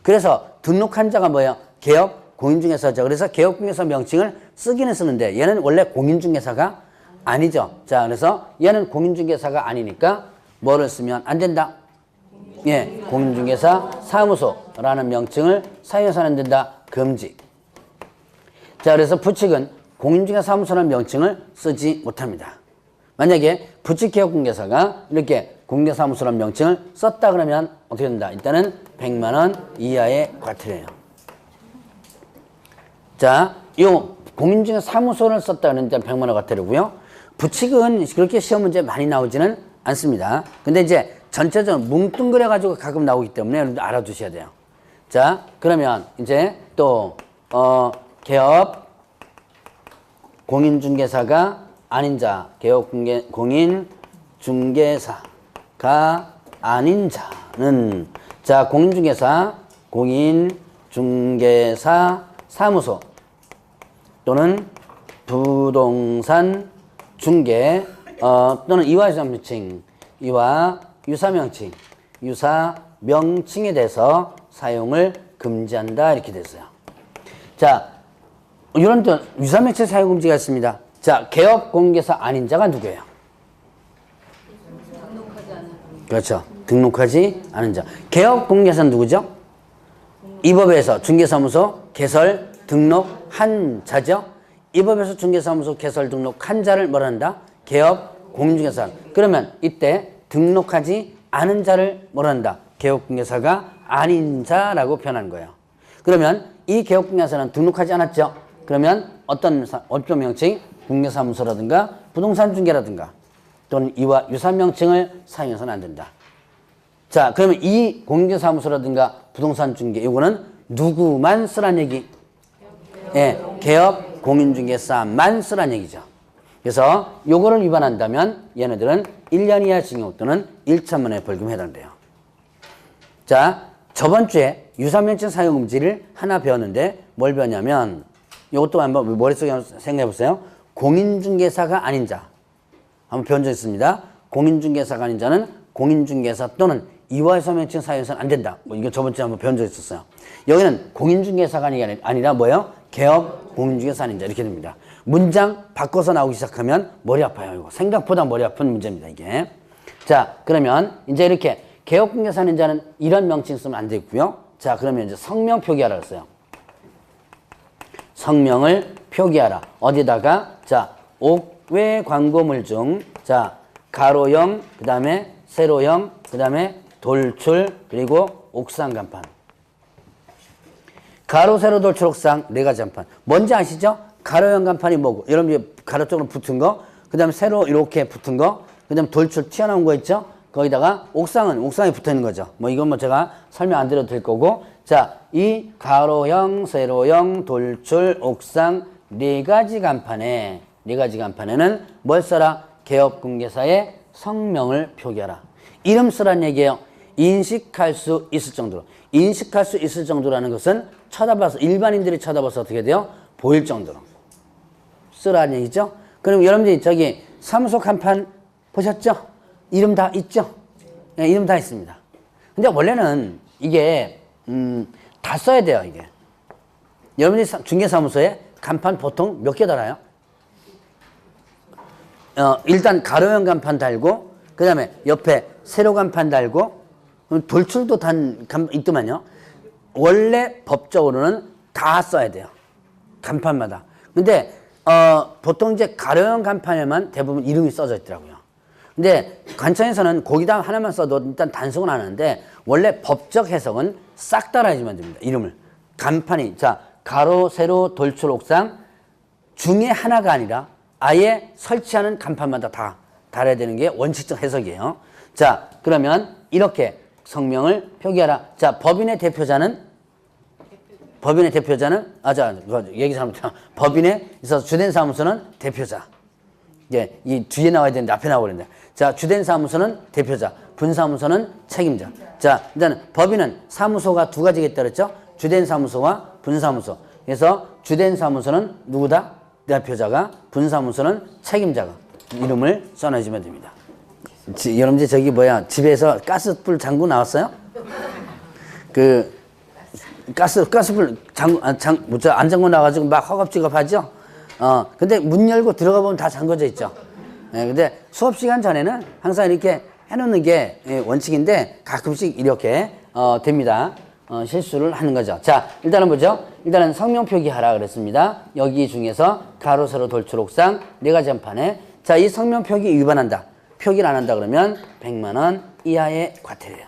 그래서 등록한 자가 뭐예요? 개업 공인중개사죠. 그래서 개업공개사 명칭을 쓰기는 쓰는데 얘는 원래 공인중개사가 아니죠. 자, 그래서 얘는 공인중개사가 아니니까 뭐를 쓰면 안 된다? 예, 공인중개사 사무소라는 명칭을 사용해서는 안 된다. 금지. 자, 그래서 부칙은 공인중개사 사무소라는 명칭을 쓰지 못합니다. 만약에 부칙개업공개사가 이렇게 공개사무소라는 명칭을 썼다 그러면 어떻게 된다? 일단은 100만 원 이하의 과태료예요. 자, 이 공인중개사 사무소를 썼다 그러면 일단 100만 원 과태료고요. 부칙은 그렇게 시험 문제 많이 나오지는 않습니다. 근데 이제 전체적으로 뭉뚱그려 가지고 가끔 나오기 때문에 여러분들 알아두셔야 돼요. 자, 그러면 이제 또 개업 공인중개사가 아닌 자, 개업 공인중개사가 아닌 자는 자, 공인중개사 사무소 또는 부동산 중개 또는 이와 유사명칭, 이와 유사명칭, 유사명칭에 대해서 사용을 금지한다 이렇게 됐어요. 자, 이런 또 유사명칭 사용 금지가 있습니다. 자, 개업 공개사 아닌 자가 누구예요? 그렇죠. 등록하지 않은 자. 개업 공개사는 누구죠? 이 법에서 중개사무소 개설 등록한 자죠. 이 법에서 중개사무소 개설 등록한 자를 뭐라 한다? 개업 공인중개사. 그러면 이때 등록하지 않은 자를 뭐라 한다? 개업 공개사가 아닌 자라고 표현하는 거예요. 그러면 이 개업 공개사는 등록하지 않았죠. 그러면 어떤 업종 명칭, 공개사무소라든가 부동산 중개라든가 또는 이와 유사 명칭을 사용해서는 안 된다. 자, 그러면 이 공개사무소라든가 부동산 중개 이거는 누구만 쓰란 얘기? 예, 개업 공인중개사만 쓰란 얘기죠. 그래서 요거를 위반한다면 얘네들은 1년 이하 징역 또는 1천만 원의 벌금에 해당돼요. 자, 저번 주에 유사명칭 사용 금지를 하나 배웠는데 뭘 배웠냐면 요것도 한번 머릿속에 생각해 보세요. 공인중개사가 아닌 자 한번 배운 적 있습니다. 공인중개사가 아닌 자는 공인중개사 또는 이화유사명칭 사용해서는 안 된다. 뭐 이거 저번 주에 한번 배운 적 있었어요. 여기는 공인중개사가 아니라 뭐예요? 개업 공인중개사 아닌 자 이렇게 됩니다. 문장 바꿔서 나오기 시작하면 머리 아파요. 이거 생각보다 머리 아픈 문제입니다. 이게. 자, 그러면 이제 이렇게 개업 공개사 아닌 자는 이런 명칭 쓰면 안 되고요. 자, 그러면 이제 성명 표기하라 했어요. 성명을 표기하라. 어디다가? 자, 옥외 광고물 중, 자, 가로형, 그 다음에 세로형, 그 다음에 돌출, 그리고 옥상 간판. 가로, 세로, 돌출, 옥상 네 가지 간판. 뭔지 아시죠? 가로형 간판이 뭐고, 여러분 가로 쪽으로 붙은 거, 그 다음에 세로 이렇게 붙은 거, 그 다음에 돌출 튀어나온 거 있죠? 거기다가 옥상은 옥상에 붙어 있는 거죠. 뭐 이건 뭐 제가 설명 안 드려도 될 거고, 자, 이 가로형, 세로형, 돌출, 옥상 네 가지 간판에 는 뭘 써라? 개업공개사의 성명을 표기하라. 이름 쓰란 얘기예요. 인식할 수 있을 정도로. 인식할 수 있을 정도라는 것은 쳐다봐서 일반인들이 쳐다봐서 어떻게 돼요? 보일 정도로 쓰라는 얘기죠. 그럼 여러분들이 저기 사무소 간판 보셨죠? 이름 다 있죠? 네, 이름 다 있습니다. 근데 원래는 이게 다 써야 돼요, 이게. 여러분들이 중개사무소에 간판 보통 몇 개 달아요? 일단 가로형 간판 달고, 그 다음에 옆에 세로 간판 달고, 돌출도 있더만요. 원래 법적으로는 다 써야 돼요. 간판마다. 근데, 보통 이제 가로형 간판에만 대부분 이름이 써져 있더라고요. 근데 관청에서는 거기다 하나만 써도 일단 단속은 안 하는데, 원래 법적 해석은 싹 달아야지만 됩니다. 이름을. 간판이, 자, 가로, 세로, 돌출, 옥상 중에 하나가 아니라 아예 설치하는 간판마다 다 달아야 되는 게 원칙적 해석이에요. 자, 그러면 이렇게 성명을 표기하라. 자, 법인의 대표자는 얘기 잘못했다. 법인에 있어서 주된 사무소는 대표자. 예, 이 뒤에 나와야 되는데 앞에 나와버렸네. 자, 주된 사무소는 대표자, 분사무소는 책임자. 자, 일단 법인은 사무소가 두 가지겠다 그랬죠? 주된 사무소와 분사무소. 그래서 주된 사무소는 누구다? 대표자가, 분사무소는 책임자가 이름을 써놔주면 됩니다. 여러분들 저기 집에서 가스불 장구 나왔어요? 그 가스불 안 잠궈 나가지고 막 허겁지겁하죠? 근데 문 열고 들어가 보면 다 잠궈져 있죠. 예, 근데 수업 시간 전에는 항상 이렇게 해놓는 게 원칙인데 가끔씩 이렇게 됩니다. 실수를 하는 거죠. 자, 일단은 뭐죠? 일단은 성명 표기하라 그랬습니다. 여기 중에서 가로, 세로, 돌출, 옥상 네 가지 한판에, 자, 이 성명 표기 위반한다. 표기를 안 한다 그러면 100만 원 이하의 과태료예요.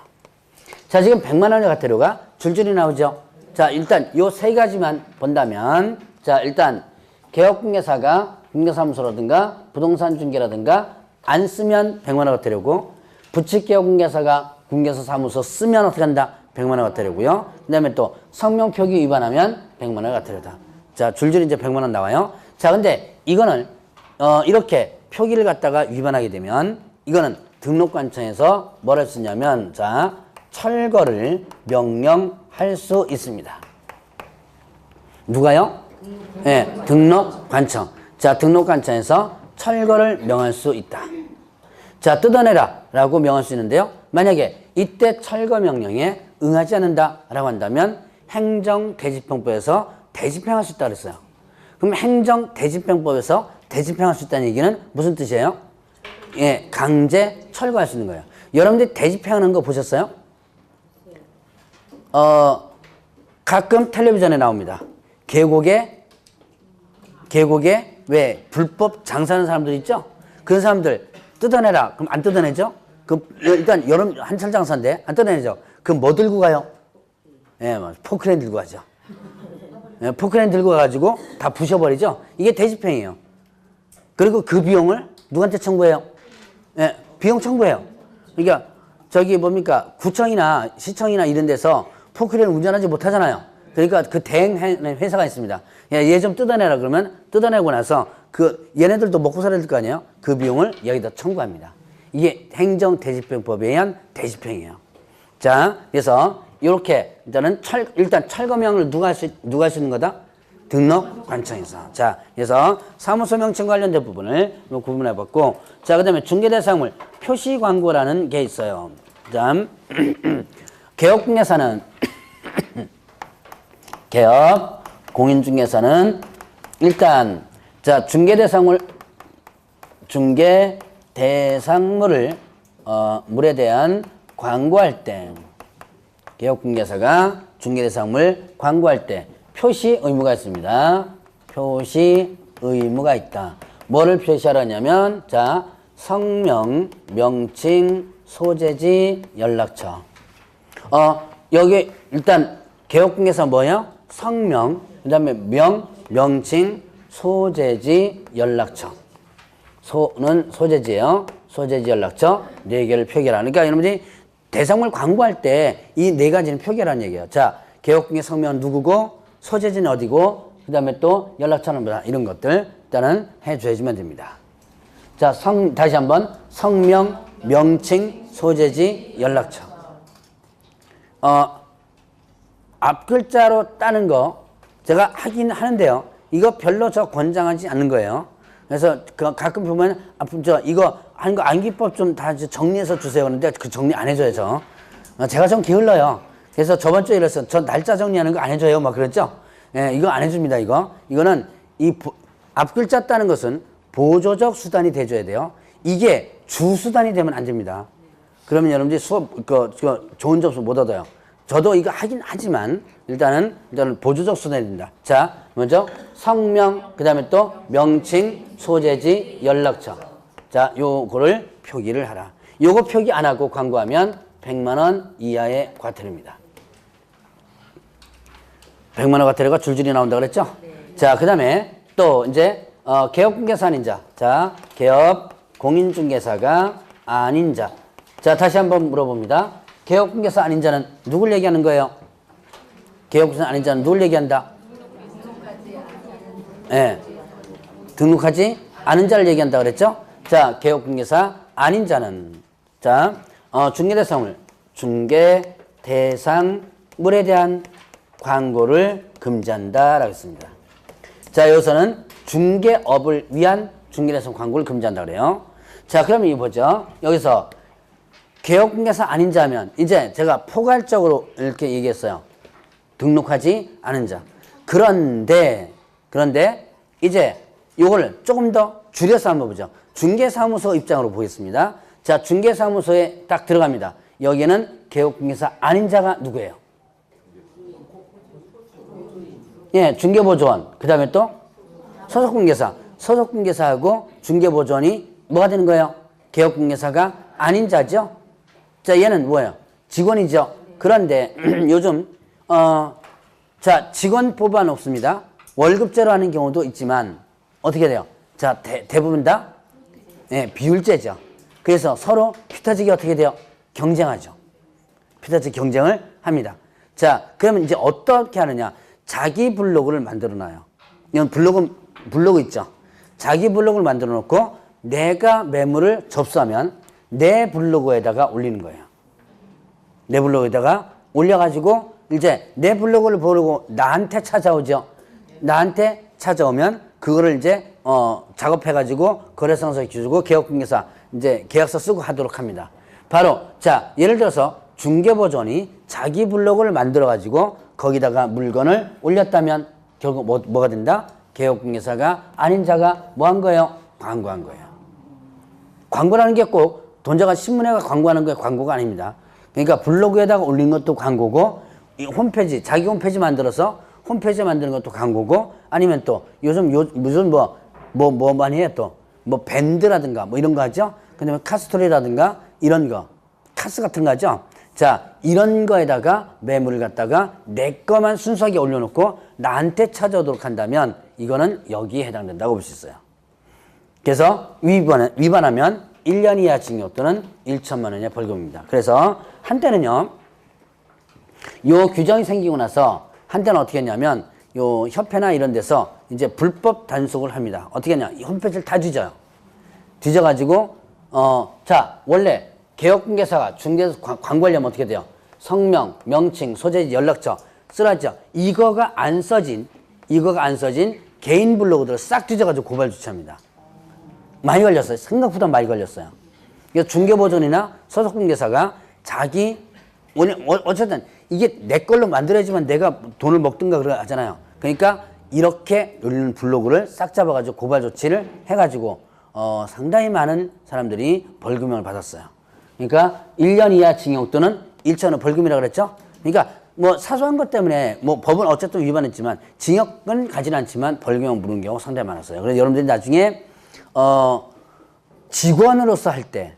자, 지금 100만 원의 과태료가 줄줄이 나오죠. 자, 일단 요 세 가지만 본다면, 자, 일단 개업공개사가 공개사무소라든가 부동산 중개라든가 안 쓰면 100만 원 과태료고, 부칙개업공개사가 공개사 사무소 쓰면 어떻게 한다? 100만 원 과태료고요. 그 다음에 또 성명 표기 위반하면 100만 원 과태료다. 자, 줄줄이 이제 100만 원 나와요. 자, 근데 이거는 이렇게 표기를 갖다가 위반하게 되면 이거는 등록관청에서 뭘 할 수 있냐면, 자, 철거를 명령할 수 있습니다. 누가요? 네, 등록관청. 자, 등록관청에서 철거를 명할 수 있다. 자, 뜯어내라 라고 명할 수 있는데요. 만약에 이때 철거 명령에 응하지 않는다라고 한다면 행정대집행법에서 대집행할 수 있다 그랬어요. 그럼 행정대집행법에서 대집행할 수 있다는 얘기는 무슨 뜻이에요? 예, 강제 철거할 수 있는 거예요. 여러분들이 대집행하는 거 보셨어요? 가끔 텔레비전에 나옵니다. 계곡에 왜 불법 장사하는 사람들 있죠? 그런 사람들 뜯어내라. 그럼 안 뜯어내죠? 일단 여름 한철 장사인데 안 뜯어내죠? 그럼 뭐 들고 가요? 예, 포크레인 들고 가죠. 예, 포크레인 들고 가가지고 다 부셔버리죠? 이게 대집행이에요. 그리고 그 비용을 누구한테 청구해요? 예, 비용 청구해요. 그러니까 저기 뭡니까? 구청이나 시청이나 이런 데서 포크레인 운전하지 못하잖아요. 그러니까 그 대행 회사가 있습니다. 얘 좀 뜯어내라 그러면 뜯어내고 나서 얘네들도 먹고 살아야 될 거 아니에요? 그 비용을 여기다 청구합니다. 이게 행정대집행법에 의한 대집행이에요. 자, 그래서 이렇게 일단 철거명을 누가 할 수 있는 거다? 등록관청에서. 자, 그래서 사무소 명칭 관련된 부분을 구분해 봤고, 자, 그다음에 중개대상물 표시 광고라는 게 있어요. 그다음 개업공개사는 개업 공인중개사는 일단, 자, 중개대상물을 물에 대한 광고할 때, 개업공개사가 중개대상물 광고할 때 표시 의무가 있습니다. 표시 의무가 있다. 뭐를 표시하라냐면, 자, 성명, 명칭, 소재지, 연락처. 여기 일단 개업공개사 뭐예요? 성명, 그 다음에 명칭, 소재지, 연락처. 소는 소재지예요. 소재지, 연락처 네 개를 표기하라는. 그러니까 여러분들이 대상물 광고할 때 이 네 가지는 표기하라는 얘기예요. 자, 개업공개 성명은 누구고, 소재지는 어디고, 그 다음에 또 연락처는 뭐다, 이런 것들 일단은 해줘야지만 됩니다. 자, 다시 한번 성명, 명칭, 소재지, 연락처. 앞 글자로 따는 거 제가 하긴 하는데요. 이거 별로 저 권장하지 않는 거예요. 그래서 가끔 보면 이거 한 거 암기법 좀 다 정리해서 주세요. 그런데 그 정리 안 해줘요, 저. 제가 좀 게을러요. 그래서 저번 주에 이랬어요. 저 날짜 정리하는 거 안 해줘요. 막 그랬죠? 예, 이거 안 해줍니다, 이거. 이거는 앞글자 따는 것은 보조적 수단이 돼줘야 돼요. 이게 주수단이 되면 안 됩니다. 그러면 여러분들이 수업, 좋은 점수 못 얻어요. 저도 이거 하긴 하지만, 일단은 보조적 수단이 된다. 자, 먼저 성명, 그 다음에 또 명칭, 소재지, 연락처. 자, 요거를 표기를 하라. 요거 표기 안 하고 광고하면 100만 원 이하의 과태료입니다. 100만 원 과태료가 줄줄이 나온다 그랬죠? 네. 자, 그 다음에 또 이제 개업공개사 아닌 자. 자, 개업 공인중개사가 아닌 자. 자, 다시 한번 물어봅니다. 개업공개사 아닌 자는 누굴 얘기하는 거예요? 개업공개사 아닌 자는 누굴 얘기한다? 예. 네. 등록하지 않은 자를 얘기한다 그랬죠? 자, 개업공개사 아닌 자는 자, 중개대상물, 중개대상물에 대한 광고를 금지한다라고 했습니다. 자, 여기서는 중개업을 위한 중개대상 광고를 금지한다 그래요. 자, 그러면 이거 보죠. 여기서 개업공개사 아닌 자면 이제 제가 포괄적으로 이렇게 얘기했어요. 등록하지 않은 자. 그런데 이제 요거를 조금 더 줄여서 한번 보죠. 중개사무소 입장으로 보겠습니다. 자, 중개사무소에 딱 들어갑니다. 여기에는 개업공개사 아닌 자가 누구예요? 예, 중개보조원. 그 다음에 또 소속공개사. 소속공개사하고 중개보조원이 뭐가 되는 거예요? 개업공개사가 아닌 자죠? 자, 얘는 뭐예요? 직원이죠? 그런데 요즘, 자, 직원법안 없습니다. 월급제로 하는 경우도 있지만, 어떻게 돼요? 자, 대부분 다, 예, 비율제죠. 그래서 서로 피타지기 어떻게 돼요? 경쟁하죠. 피타지기 경쟁을 합니다. 자, 그러면 이제 어떻게 하느냐? 자기 블로그를 만들어 놔요. 이건 블로그 있죠. 자기 블로그를 만들어 놓고 내가 매물을 접수하면 내 블로그에다가 올리는 거예요. 내 블로그에다가 올려가지고 이제 내 블로그를 보고 나한테 찾아오죠. 나한테 찾아오면 그거를 이제 작업해가지고 거래상서에 주고 개업공개사 이제 계약서 쓰고 하도록 합니다. 바로 자, 예를 들어서 중개보조원이 자기 블로그를 만들어가지고 거기다가 물건을 올렸다면 결국 뭐가 된다? 개업공개사가 아닌 자가 뭐 한 거예요? 광고한 거예요. 광고라는 게 꼭 돈자가 신문에가 광고하는 게 광고가 아닙니다. 그러니까 블로그에다가 올린 것도 광고고, 이 홈페이지, 자기 홈페이지 만들어서 홈페이지 만드는 것도 광고고, 아니면 또 요즘 무슨 뭐 많이 해 또 뭐 밴드라든가 뭐 이런 거 하죠. 그다음에 카스토리라든가 이런 거, 카스 같은 거 하죠. 자, 이런 거에다가 매물을 갖다가 내 거만 순수하게 올려놓고 나한테 찾아오도록 한다면 이거는 여기에 해당된다고 볼 수 있어요. 그래서 위반하면 1년 이하 징역 또는 1천만 원의 벌금입니다. 그래서 한때는요, 요 규정이 생기고 나서 한때는 어떻게 했냐면 요 협회나 이런 데서 이제 불법 단속을 합니다. 어떻게 했냐? 이 홈페이지를 다 뒤져요. 뒤져가지고 자, 원래 개업공개사가 중개에서 광고하려면 어떻게 돼요? 성명, 명칭, 소재지, 연락처 쓰라죠. 이거가 안 써진 개인 블로그들을 싹 뒤져가지고 고발 조치합니다. 많이 걸렸어요. 생각보다 많이 걸렸어요. 그래서 중개보조원이나 소속공개사가 어쨌든 이게 내 걸로 만들어야지만 내가 돈을 먹든가 그러 하잖아요. 그러니까 이렇게 올리는 블로그를 싹 잡아가지고 고발 조치를 해가지고 상당히 많은 사람들이 벌금형을 받았어요. 그러니까 1년 이하 징역 또는 1천 원 벌금이라고 그랬죠. 그러니까 뭐 사소한 것 때문에 뭐 법은 어쨌든 위반했지만 징역은 가지는 않지만 벌금형 물은 경우 상당히 많았어요. 그래서 여러분들이 나중에 직원으로서 할 때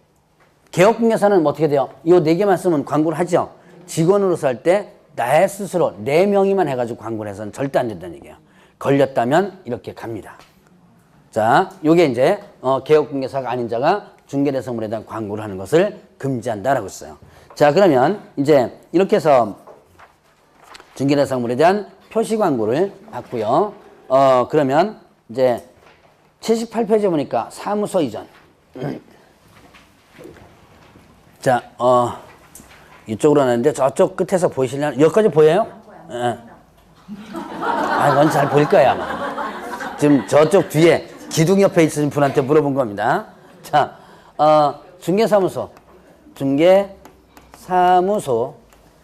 개업공개사는 어떻게 돼요? 이 4개만 쓰면 광고를 하죠. 직원으로서 할 때 나의 스스로 내 명의만 해가지고 광고를 해서는 절대 안 된다는 얘기예요. 걸렸다면 이렇게 갑니다. 자, 요게 이제 개업공개사가 아닌 자가 중개대상물에 대한 광고를 하는 것을 금지한다라고 했어요. 자, 그러면 이제 이렇게 해서 중개대상물에 대한 표시 광고를 받고요. 그러면 이제 78페이지 보니까 사무소 이전. 자, 이쪽으로 하는데 저쪽 끝에서 보이시려나? 여기까지 보여요? 예. 넌 잘 보일 거야, 아마. 지금 저쪽 뒤에 기둥 옆에 있으신 분한테 물어본 겁니다. 자, 중개사무소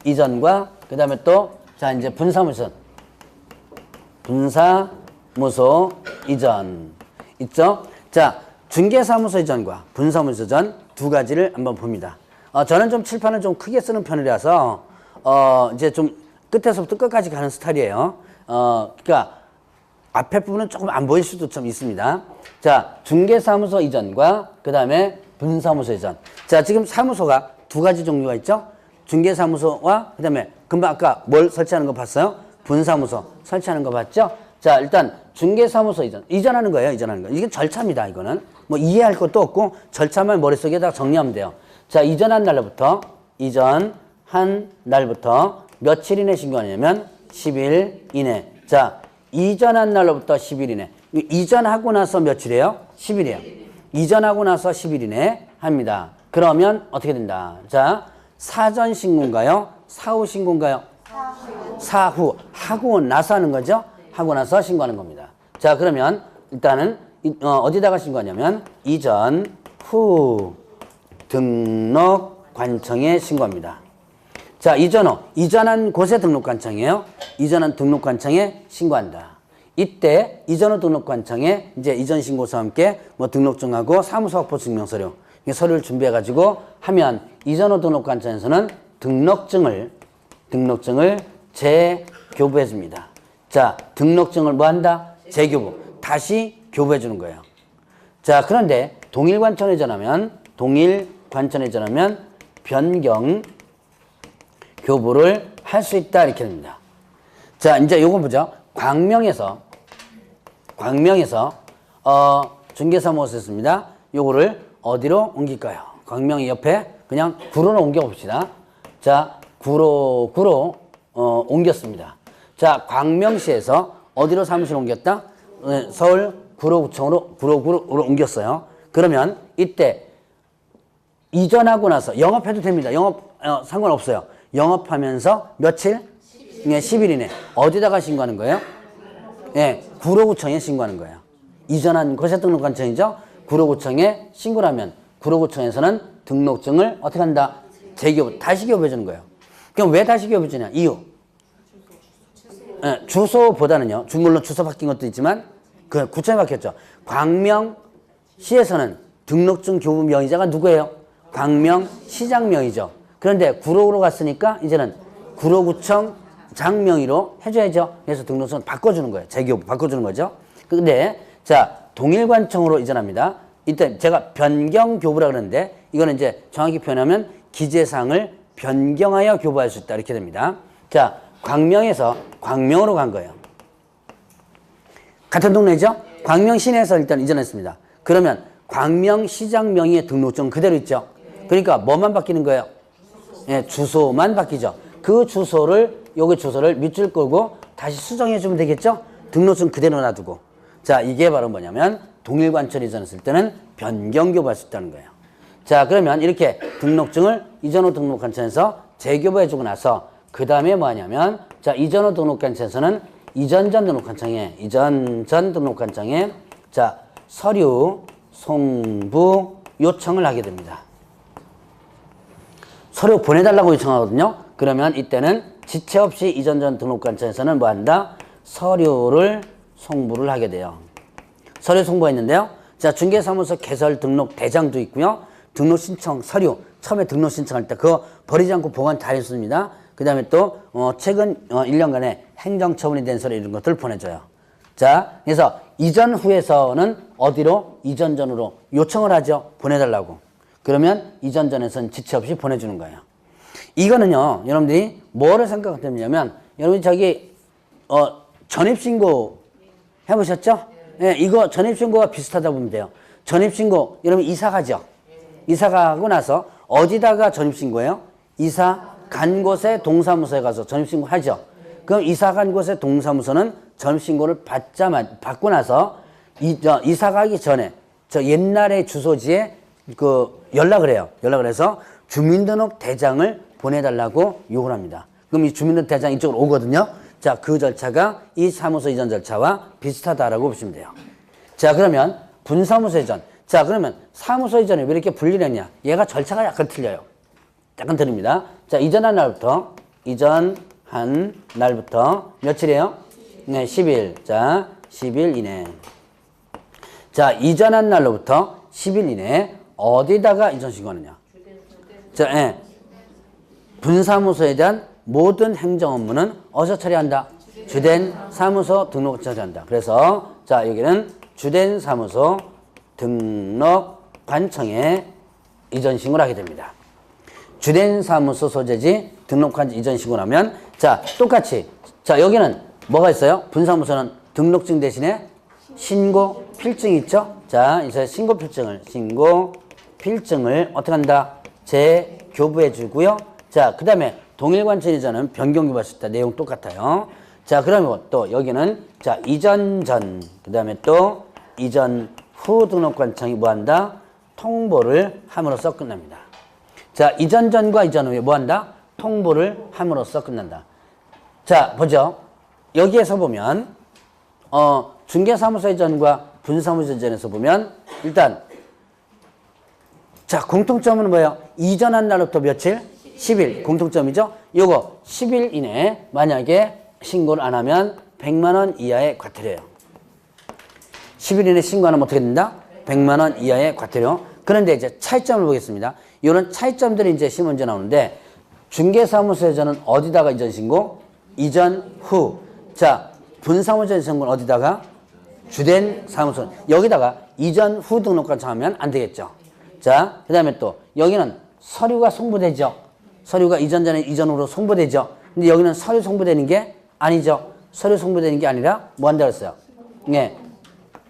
이전과 그 다음에 또, 자, 이제 분사무소 이전 있죠? 자, 중개사무소 이전과 분사무소 이전 두 가지를 한번 봅니다. 저는 좀 칠판을 좀 크게 쓰는 편이라서, 이제 좀 끝에서부터 끝까지 가는 스타일이에요. 그러니까 앞에 부분은 조금 안 보일 수도 좀 있습니다. 자, 중개사무소 이전과 그 다음에 분사무소 이전. 자, 지금 사무소가 두 가지 종류가 있죠? 중개사무소와 그 다음에 금방 아까 뭘 설치하는 거 봤어요? 분사무소 설치하는 거 봤죠? 자, 일단 중개사무소 이전하는 거예요. 이전하는 거. 이게 절차입니다. 이거는 뭐 이해할 것도 없고 절차만 머릿속에다 정리하면 돼요. 자, 이전한 날부터 며칠 이내 신고하냐면 10일 이내. 자, 이전한 날로부터 10일 이내. 이전하고 나서 며칠이에요? 10일이에요. 이전하고 나서 10일 이내 합니다. 그러면 어떻게 된다? 자, 사전 신고인가요? 사후 신고인가요? 사후. 하고 나서 하는 거죠? 하고 나서 신고하는 겁니다. 자, 그러면 일단은 어디다가 신고하냐면 이전 후 등록관청에 신고합니다. 자, 이전한 곳에 등록관청이에요. 이전한 등록관청에 신고한다. 이때 이전 후 등록관청에 이제 이전 신고서와 함께 뭐 등록증하고 사무소 확보 증명서류 서류를 준비해가지고 하면 이전 후 등록관청에서는 등록증을 재교부해줍니다. 자, 등록증을 뭐 한다? 재교부. 다시 교부해주는 거예요. 자, 그런데 동일관청에 전하면 변경 교부를 할 수 있다 이렇게 됩니다. 자, 이제 요거 보죠. 광명에서 중개사무소였습니다. 요거를 어디로 옮길까요? 광명 옆에 그냥 구로로 옮겨 봅시다. 자, 구로 옮겼습니다. 자, 광명시에서 어디로 사무실 옮겼다? 서울 구로구청으로 구로구로 옮겼어요. 그러면 이때 이전하고 나서 영업해도 됩니다. 상관없어요. 영업하면서 며칠? 10일 이내. 어디다가 신고하는 거예요? 예, 구로구청에 신고하는 거예요. 이전한 곳에 등록관청이죠. 구로구청에 신고를 하면 구로구청에서는 등록증을 어떻게 한다? 재교부, 다시 교부해 주는 거예요. 그럼 왜 다시 교부해 주냐? 이유. 예, 주소보다는요. 물론 주소 바뀐 것도 있지만 그 구청에 바뀌었죠. 광명시에서는 등록증 교부 명의자가 누구예요? 광명시장 명의죠. 그런데 구로로 갔으니까 이제는 구로구청 장 명의로 해줘야죠. 그래서 등록증을 바꿔주는 거예요. 재교부 바꿔주는 거죠. 근데 자, 동일관청으로 이전합니다. 이때 제가 변경교부라 그러는데 이거는 이제 정확히 표현하면 기재사항을 변경하여 교부할 수 있다 이렇게 됩니다. 자, 광명에서 광명으로 간 거예요. 같은 동네죠? 광명 시내에서 일단 이전했습니다. 그러면 광명시장 명의의 등록증 그대로 있죠? 그러니까 뭐만 바뀌는 거예요? 예, 주소만 바뀌죠. 그 주소를 요거 주소를 밑줄 끌고 다시 수정해 주면 되겠죠? 등록증 그대로 놔두고. 자, 이게 바로 뭐냐면 동일관청 이전했을 때는 변경교부할 수 있다는 거예요. 자, 그러면 이렇게 등록증을 이전 후 등록관청에서 재교부해 주고 나서 그 다음에 뭐 하냐면 자, 이전 후 등록관청에서는 이전 전 등록관청에 자, 서류 송부 요청을 하게 됩니다. 서류 보내달라고 요청하거든요. 그러면 이때는 지체 없이 이전 전 등록관청에서는 뭐 한다? 서류를 송부를 하게 돼요. 서류 송부가 있는데요. 자, 중개사무소 개설 등록 대장도 있고요. 등록 신청 서류 처음에 등록 신청할 때 그거 버리지 않고 보관 다 했습니다. 그 다음에 또 최근 1년간의 행정처분이 된 서류 이런 것들을 보내줘요. 자, 그래서 이전 후에서는 어디로? 이전 전으로 요청을 하죠. 보내달라고. 그러면 이전 전에서는 지체 없이 보내주는 거예요. 이거는요, 여러분들이 뭐를 생각하냐면 여러분이 저기 전입신고 해보셨죠? 네, 이거 전입신고가 비슷하다 보면 돼요. 전입신고 여러분 이사 가죠? 이사 가고 나서 어디다가 전입신고해요? 이사 간 곳에 동사무소에 가서 전입신고 하죠. 그럼 이사 간 곳에 동사무소는 전입신고를 받고 나서 이사 가기 전에 저 옛날의 주소지에 그 연락을 해요. 연락을 해서 주민등록 대장을 보내달라고 요구를 합니다. 그럼 이 주민등록 대장 이쪽으로 오거든요. 자, 그 절차가 이 사무소 이전 절차와 비슷하다라고 보시면 돼요. 자, 그러면 분사무소 이전. 자, 그러면 사무소 이전이 왜 이렇게 분리를 했냐? 얘가 절차가 약간 틀려요. 약간 틀립니다. 자, 이전한 날부터 며칠이에요? 네, 10일. 자, 10일 이내. 자, 이전한 날로부터 10일 이내에 어디다가 이전 신고하느냐? 자, 예. 분사무소에 대한 모든 행정 업무는 어디서 처리한다? 주된 사무소 등록 처리한다. 그래서 자, 여기는 주된 사무소 등록관청에 이전 신고를 하게 됩니다. 주된 사무소 소재지 등록관 이전 신고를 하면 자, 똑같이 자, 여기는 뭐가 있어요? 분사무소는 등록증 대신에 신고 필증이 있죠? 자, 이제 신고 필증을 어떻게 한다? 재교부해 주고요. 자, 그 다음에 동일관청 이전은 변경교부했을 때 내용 똑같아요. 자, 그러면 또 여기는 자, 이전 전, 그 다음에 또 이전 후 등록관청이 뭐 한다? 통보를 함으로써 끝납니다. 자, 이전 전과 이전 후에 뭐 한다? 통보를 함으로써 끝난다. 자, 보죠. 여기에서 보면 중개사무소 이전과 분사무소 이전에서 보면 일단 자, 공통점은 뭐예요? 이전한 날부터 며칠? 10일. 공통점이죠? 요거 10일 이내에 만약에 신고를 안 하면 100만 원 이하의 과태료예요. 10일 이내에 신고 안 하면 어떻게 된다? 100만 원 이하의 과태료. 그런데 이제 차이점을 보겠습니다. 이런 차이점들이 이제 시험 문제 나오는데 중개사무소 이전은 어디다가 이전 신고? 이전 후. 자, 분사무소 이전 신고는 어디다가? 주된 사무소. 여기다가 이전 후 등록관청 하면 안 되겠죠. 자, 그 다음에 또 여기는 서류가 송부되죠. 서류가 이전 전에 이전 후로 송부되죠. 근데 여기는 서류 송부되는 게 아니죠. 서류 송부되는 게 아니라 뭐 한다 그랬어요? 네.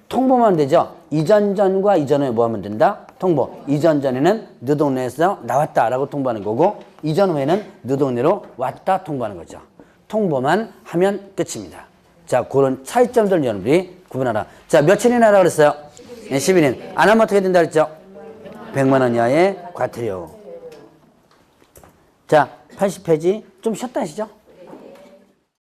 통보만 되죠. 이전 전과 이전 후에 뭐 하면 된다? 통보. 이전 전에는 너 동네에서 나왔다라고 통보하는 거고 이전 후에는 너 동네로 왔다 통보하는 거죠. 통보만 하면 끝입니다. 자, 그런 차이점들 여러분들이 구분하라. 자, 며칠이나 하라고 그랬어요? 네, 10일인. 안 하면 어떻게 된다 그랬죠? 100만 원 이하의 과태료. 자, 80페이지 좀 쉬었다 하시죠?